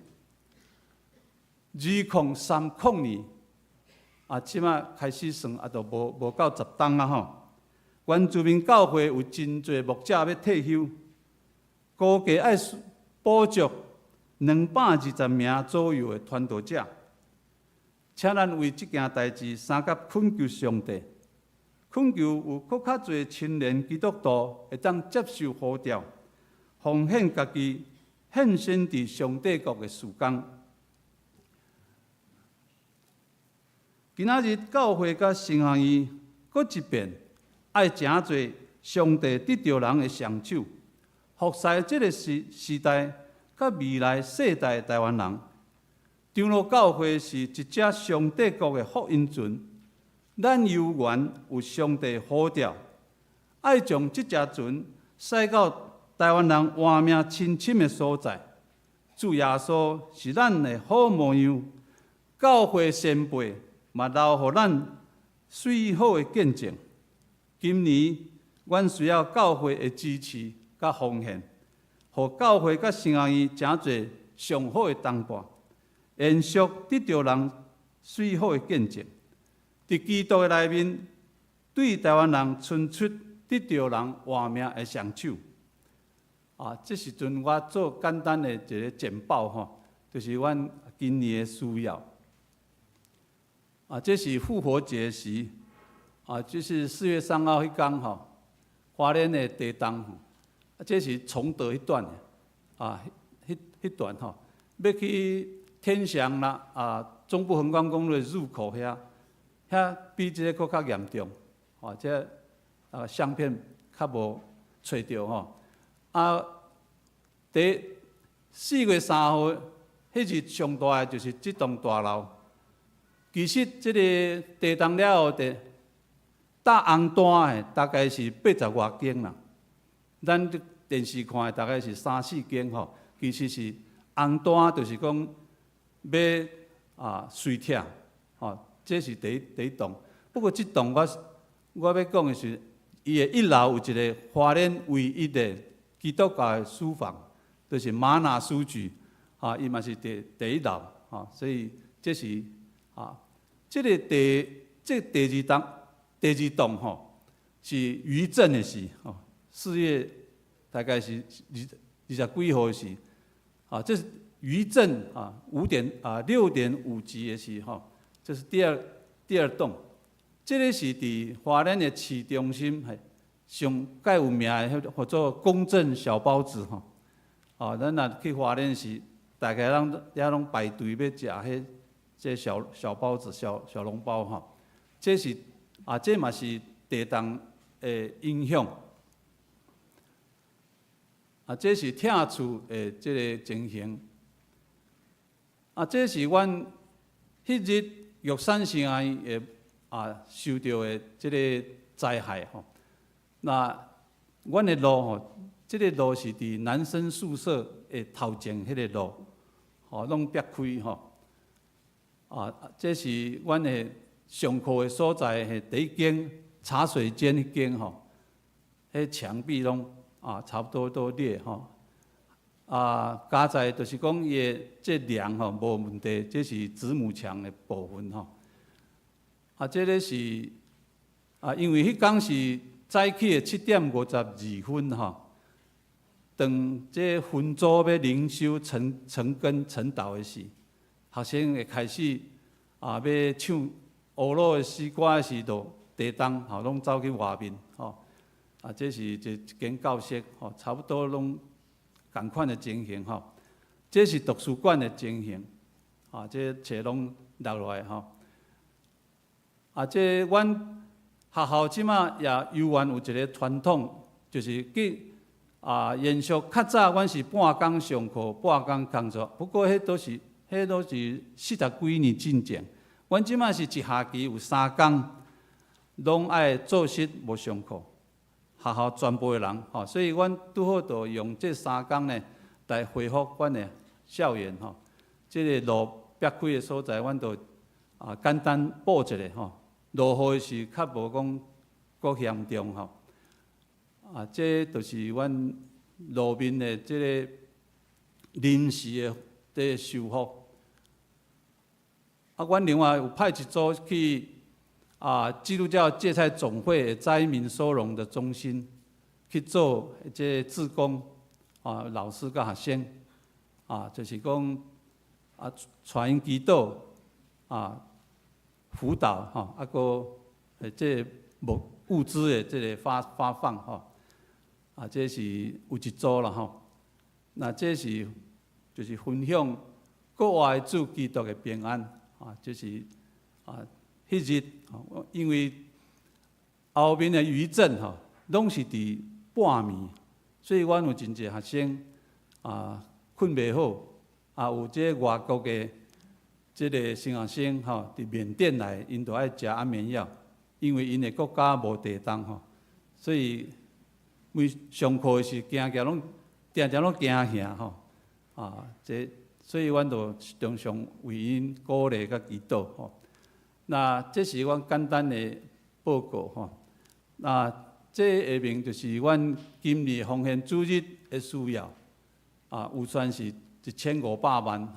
2030年，即马开始算都无到10冬啊吼。原住民教会有真侪牧者要退休，估计要补足220名左右的传道者。请咱为这件代志三甲恳求上帝，恳求有更较侪青年基督徒会当接受呼召，奉献家己，献身伫上帝国的事工。今仔日教会甲圣行院搁一遍，爱诚侪上帝得着人的双手，服侍这个时代甲未来世代的台湾人。长老教会是一只上帝国的福音船，咱有缘有上帝呼召，爱将这只船驶到台湾人换命亲深的所在。主耶稣是咱的好模样，教会先辈嘛留予咱最好的见证。今年，阮需要教会的支持甲奉献，互教会甲圣行院诚侪上好的同伴，延续得着人最好的见证。伫基督的内面，对台湾人伸出得着人换命的双手。这时阵我做简单的一个简报吼，就是阮今年的需要。这是复活节时，就是4月3号迄天吼，花莲的地动吼，这是崇德迄段的，迄段吼，要去天祥啦，中部横贯公路的入口遐比这个更较严重，这相片较无找到吼。第4月3号，迄日上大的就是这栋大楼。其实这个地动了后，搭红单的大概是80多间啦。咱电视看的大概是3、4间吼。其实是红单，就是讲要碎拆吼。这是第一栋。不过这栋我要讲的是，伊的1楼有一个花莲唯一的基督教的书房，就是玛纳书局，伊嘛是第1楼，所以这是这个第二栋吼是余震的时，4月大概是20几号的时，这是余震6.5级的时吼，这是第二栋。这个是伫花莲的市中心，上介有名的叫做公正小包子吼。咱若去花莲时，大概也拢排队要食这小包子、小笼包吼。这是这嘛是地动的影响。这是拆厝的这个情形。这是阮迄日玉山圣行院受到的这个灾害吼。那阮的路吼，这个路是伫男生宿舍的头前迄个路，拢逼开吼。这是阮的上课的所在，第一间茶水间迄间吼，迄墙壁拢差不多都裂吼。加在就是讲伊的这梁吼无问题，这是子母墙的部分吼。这个是因为迄天是早起的7:52当这分组要灵修晨更晨祷的时，学生会开始要唱俄罗的诗歌的时，就地动拢走去外面这是一间教室差不多拢同款的情形这是图书馆的情形这册拢落来这阮学校即马也悠远有一个传统，就是延续较早，阮是半工上课，半工工作。不过迄都是40几年进前。阮即马是一学期有3工，拢爱做室无上课，学校全部的人所以阮拄好就用这3工呢来恢复阮的校园这个路逼开的所在，阮就简单补一下落雨是较无讲阁严重这就是阮路面的这个临时的这个修复。阮另外有派一组去基督教芥菜总会的灾民收容的中心去做这志工老师甲学生就是讲传因祈祷辅导这物资的这个发放这是有一组啦那这是就是分享国外主基督的平安这是迄日因为后面的余震拢是伫半暝，所以阮有真侪学生困袂好有这外国的这个新学生伫缅甸来，因就爱食安眠药，因为因的国家无地动所以每上课的时定定拢惊吓这所以阮就常常为因鼓励甲祈祷那这是阮简单的报告那这下面就是阮今年奉献主日的需要预算是1500万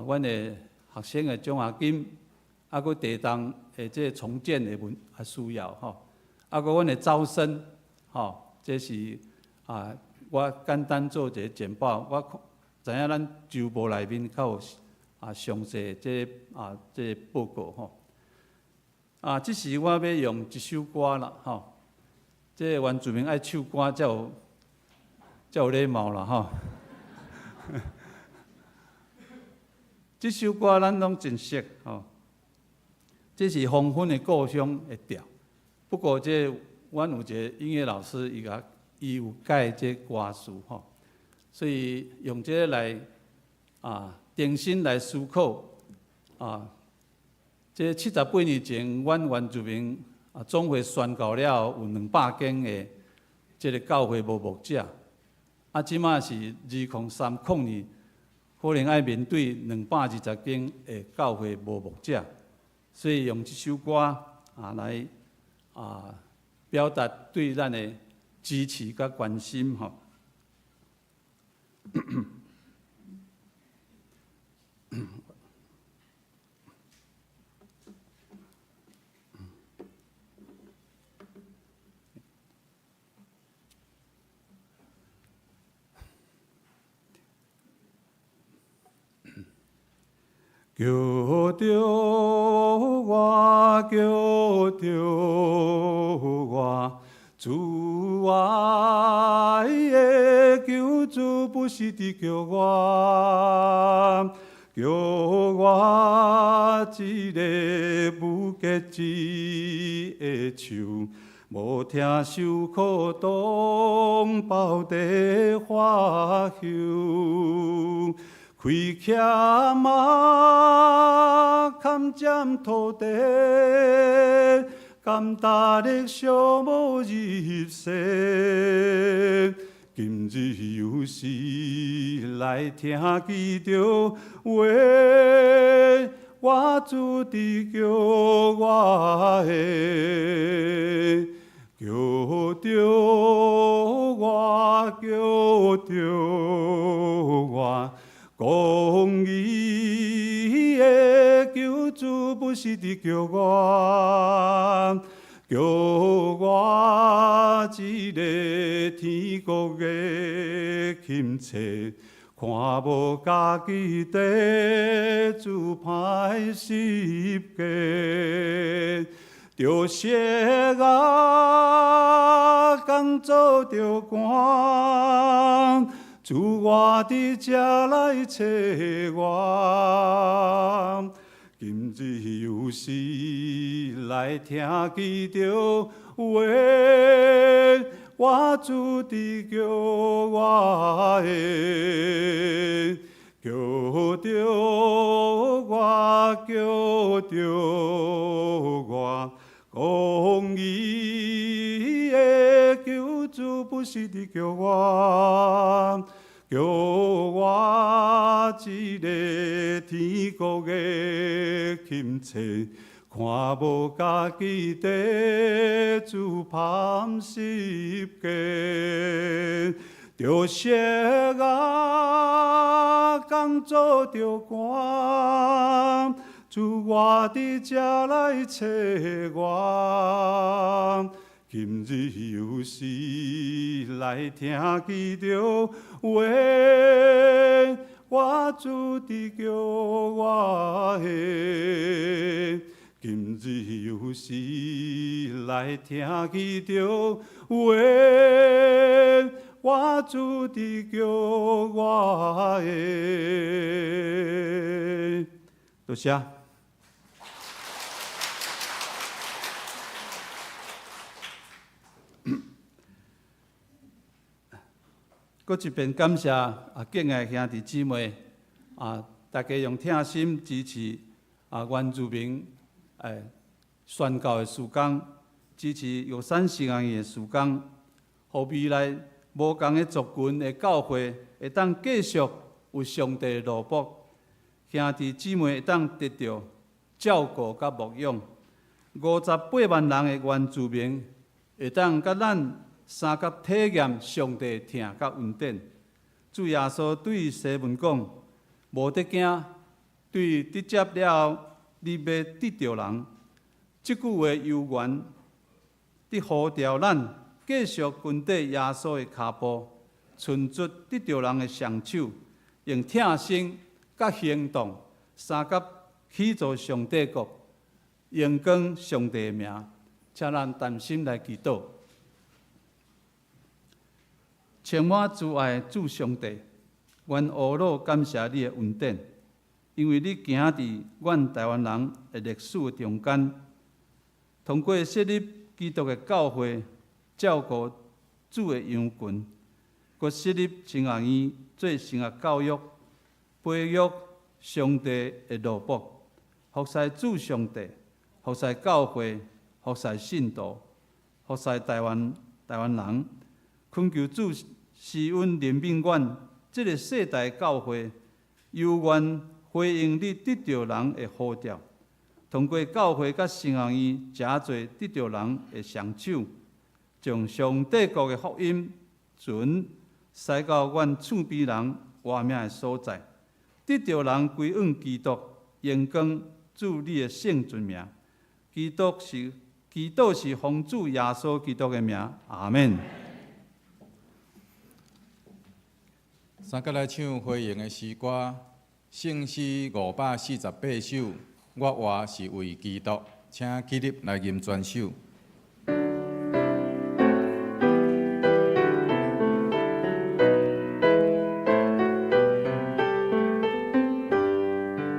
阮的学生的奖学金佫地动的这重建的需要阮的招生这是我简单做一个简报。我知影咱州部内面较有详细这报告这时我要用一首歌啦这原住民爱唱歌才有礼貌啦这首歌咱拢真熟这是黄昏的故乡的调。不过阮有一个音乐老师，伊有改这歌词所以用这个来重新来思考这78年前，阮原住民总会宣告了有200间的这个教会无牧者，即马是2030年，可能爱面对220间的教会无牧者，所以用这首歌来表达对咱的支持甲关心叫着我，叫着我，主爱的救主不是伫叫我，叫我一个不结籽的树，无听受苦同胞的花香。开徛马，坎占土地，甘达力小无入世。今日有时来听记着话，我主伫叫我的，叫着我，叫着我。公义的救主主不是伫叫我，叫我一个天国的钦差，看无家己地主歹十个。着色啊，工作着寒，主我伫遮来找我。今日有时来听见着话，我主伫叫我的，叫着我，叫着我。公义的救主不是伫叫我，叫我一个天国的钦差，看无家己地主歹十个，着色啊，工作着寒。主我伫遮来找我，今日有时来听见着话，我主伫叫我的。今日有时来听见着话，我主伫叫我的。多谢。搁一遍感谢敬爱兄弟姊妹大家用疼心支持原住民宣教的事工，支持玉山圣行院的事工，互未来无共的族群的教会会当继续有上帝的罗卜，兄弟姊妹会当得到照顾甲牧养，58万人的原住民会当甲咱三甲体验上帝疼甲恩典。主耶稣对西门讲：无得惊，对得接了后，你要得着人。这句话悠远，伫呼召咱继续跟缀耶稣的脚步，存出得着人的双手，用疼心甲行动，三甲起造上帝国，荣光上帝的名。请咱谈心来祈祷。充满慈爱的主上帝，愿阿罗感谢你的恩典，因为你行伫阮台湾人的历史中间，通过设立基督的教会，照顾主的羊群，佮设立圣学院做圣学教育，培育上帝的罗卜，服侍主上帝，服侍教会，服侍信徒，服侍台湾人。恳求主施恩怜悯阮这个世代教会，有愿回应你得着人的呼召，通过教会甲圣学院诚侪得着人的双手，将上帝国的福音存驶到阮厝边人活命的所在，得着人归向基督，荣光主你的圣尊名。基督是奉主耶稣基督的名，阿门。三甲来唱回应的诗歌，圣诗548首，我活是为基督，请起立来吟全首。我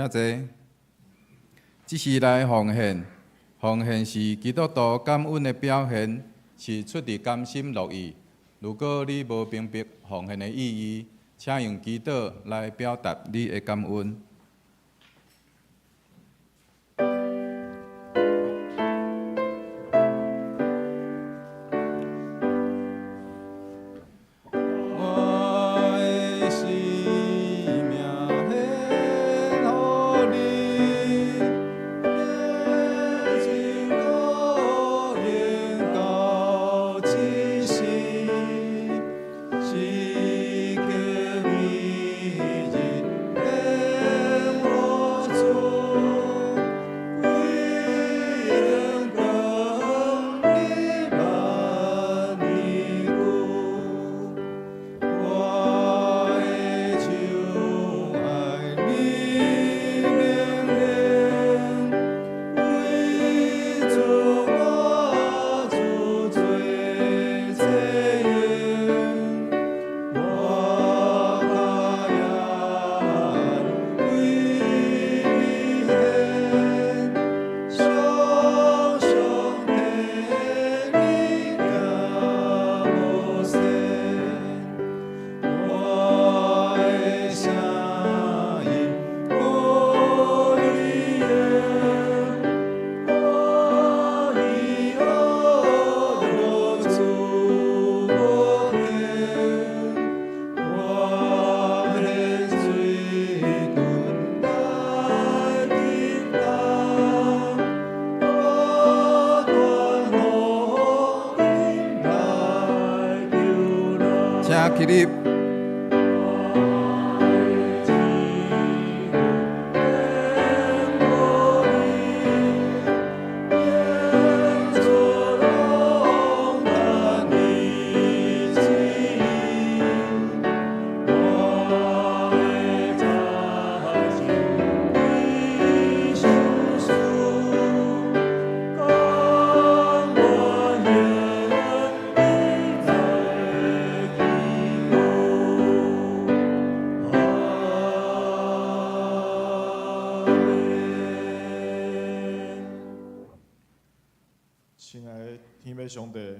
请坐。即时来奉献，奉献是基督徒感恩的表现，是出自甘心乐意。如果你无明白奉献的意义，请用祈祷来表达你的感恩。请起立。亲爱的天父上帝，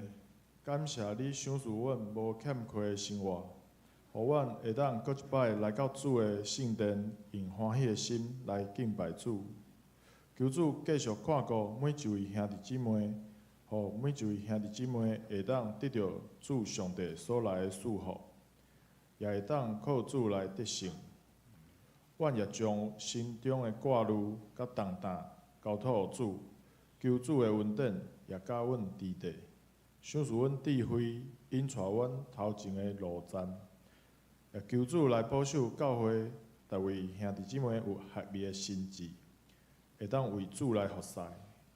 感谢你赏赐阮无欠缺的生活，互阮会当搁一摆来到主的圣殿，用欢喜的心来敬拜主。求主继续看顾每一位兄弟姊妹，互每一位兄弟姊妹会当得到主上帝所来的祝福，也会当靠主来得胜。阮也将心中的挂虑甲重担交托予主，求主的恩典也教阮支地，赏赐阮智慧，引带阮头前的路站。也求主来保守教会，逐位兄弟姊妹有合理的心智，会当为主来服侍。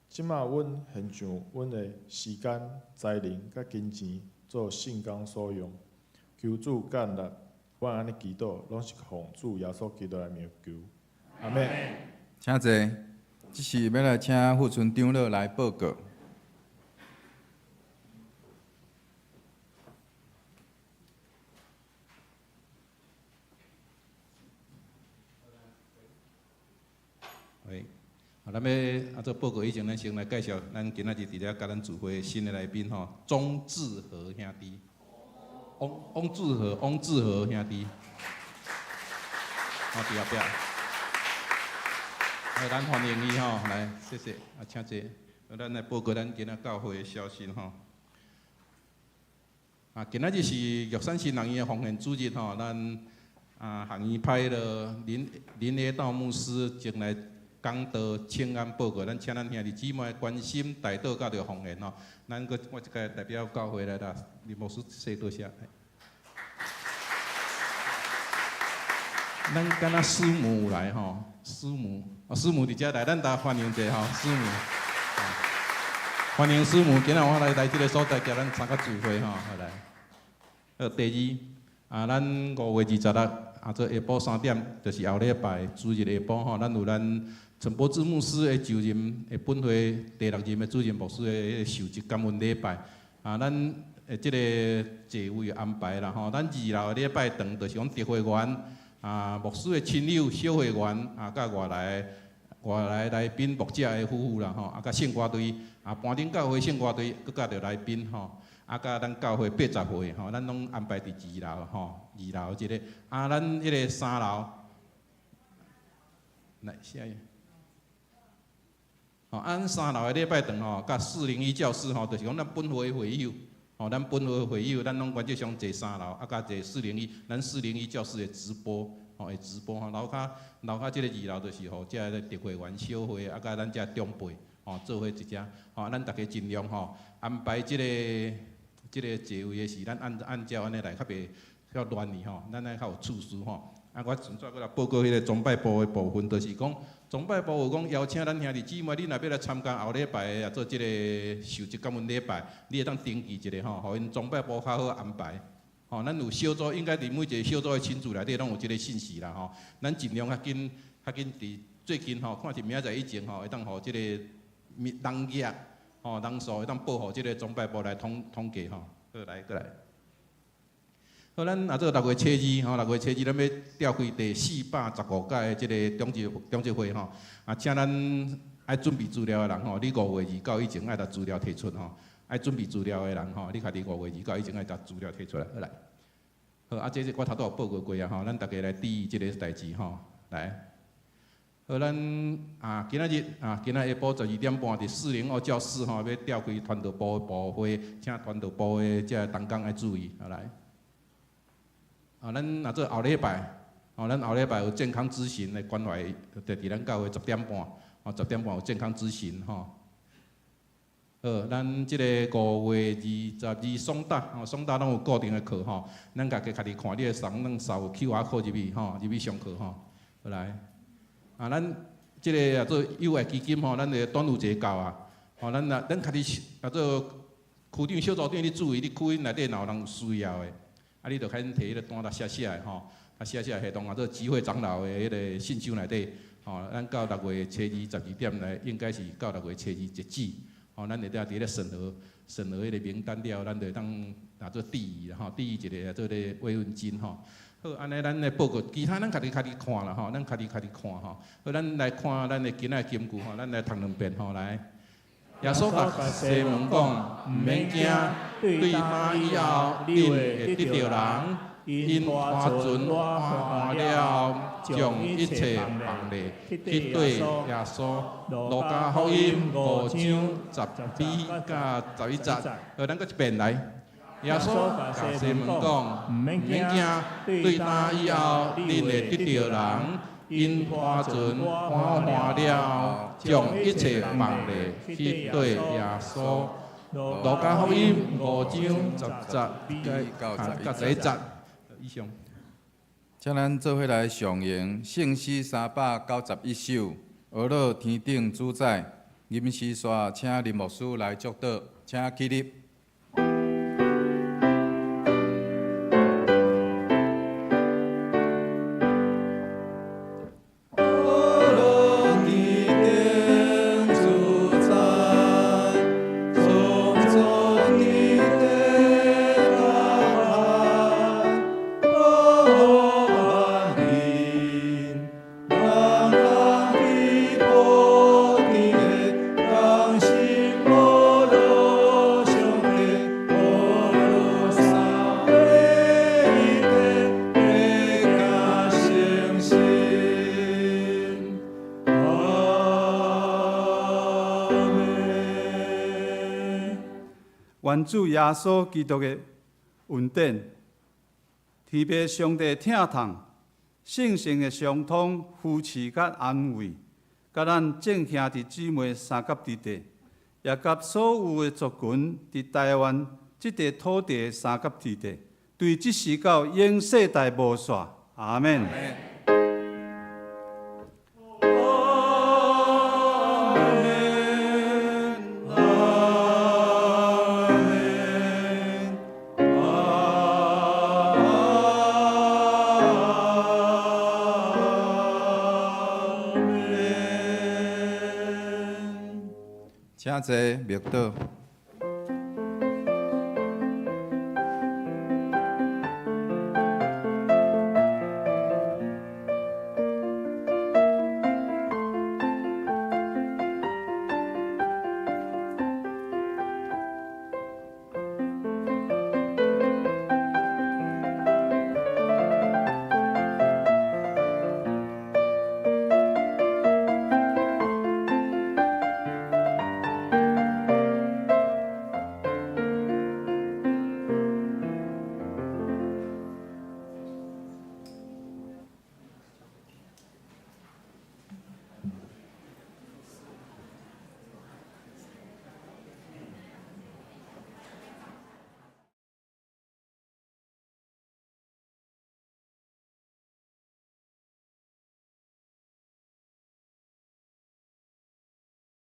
即马阮献上阮的时间、才能甲金钱做圣工所用，求主干力。阮安尼祈祷，拢是奉主耶稣基督的名求。阿门。请坐。即是要来请副村长老来报告。喂，咱要做报告以前，咱先来介绍咱今仔日伫遮甲咱聚会新的来宾吼，钟志和兄弟。翁志和兄弟，好，伫后壁。来，咱欢迎伊吼，来，谢谢，请坐。咱来报告咱今仔教会的消息吼。今仔日是玉山新人院的奉献主日吼，咱行医派的林业道牧师前来讲道请安报告，咱请咱兄弟姊妹关心带祷甲着奉献吼。咱我一个代表教会来啦，林牧师说多谢。咱敢若师母有来吼，师母伫遮来，咱大欢迎者吼，师母，欢迎师母，今仔我来即个所在，叫咱参加聚会吼，来。第二，咱5月26，做下晡3点，就是后礼拜主日下晡吼，咱有咱陈柏志牧师的就任的本会第6任的主任牧师的受职感恩礼拜，咱即个座位安排啦吼，咱2楼的礼拜堂就是讲特会员。牧师的亲友、小会员甲外来来宾牧者的夫妇啦甲圣歌队搬顶教会圣歌队，佮甲着来宾甲咱教会80岁咱拢安排伫2楼2楼即个咱迄个3楼来下一咱3楼的礼拜堂甲401教室就是讲咱本会会友咱本会会友，咱拢原则上坐3楼甲坐401，咱401教室的直播会直播楼骹即个2楼就是遮个特会员小会甲咱遮长辈做伙一只咱大家尽量安排即个座位的是咱按照安尼来，较袂较乱哩咱安尼较有次序我纯粹来报告迄个崇拜部的部分，就是讲崇拜部有讲邀请咱兄弟姊妹，你若要来参加后礼拜的做即个受职感恩礼拜，你会当登记一下互因崇拜部较好安排。咱有小组，应该伫每一个小组的群组内底拢有即个信息啦咱尽量较紧伫最近看是明仔载以前会当互即个人数人数会当报互即个崇拜部来统计过来。好，咱做6月初2，6月初2咱要召开第415届的即个中职会请咱爱准备资料的人你5月29以前爱把资料提出爱准备资料的人你家己5月29以前爱把资料提出来。好，这是我头拄有报告过咱大家来注意即个代志来。好，咱今仔日下晡12点半伫402教室要召开传道部的部会，请传道部的这同工爱注意来。咱做后礼拜，咱后礼拜有健康咨询的关怀，就伫咱教会10点半，10点半有健康咨询好，咱即个5月22双打，双打拢有固定的课咱家己看你的送，咱扫 QR code 入去上课好来。咱即个做友爱基金咱个端午节到咱家己做区长、小组长，你注意，你区内底若有人有需要的。你着肯摕迄个单来写的写的系统做集会长老的迄个信箱内底咱到6月初2 12点来，应该是到6月初2截止咱会当伫咧审核迄个名单了，咱就当做第一一个做咧慰问金好，安尼咱来报告，其他咱家己看啦咱家己看好，咱来看咱的今仔金句咱来读2遍来。耶稣甲西门讲，毋免惊，对马以后，恁会得着人，因花船换了，将一切放咧，去对耶稣。路加福音5章12甲11节，咱搁一遍来。耶稣甲西门讲，毋免惊，对马以后，恁会得着人。因花船换了，将一切放咧，去对耶稣。路加福音5章10节到11节以上。请咱做伙来上演圣诗391首，俄罗天顶主宰，吟诗煞请林牧师来祝祷，请起立。愿主耶稣基督的恩典、天父上帝疼痛、圣神的相通、扶持甲安慰，甲咱众兄弟姊妹三甲之地，也甲所有的族群伫台湾这块土地的三甲之地，对即时到永世代无煞。阿门。请坐，默祷。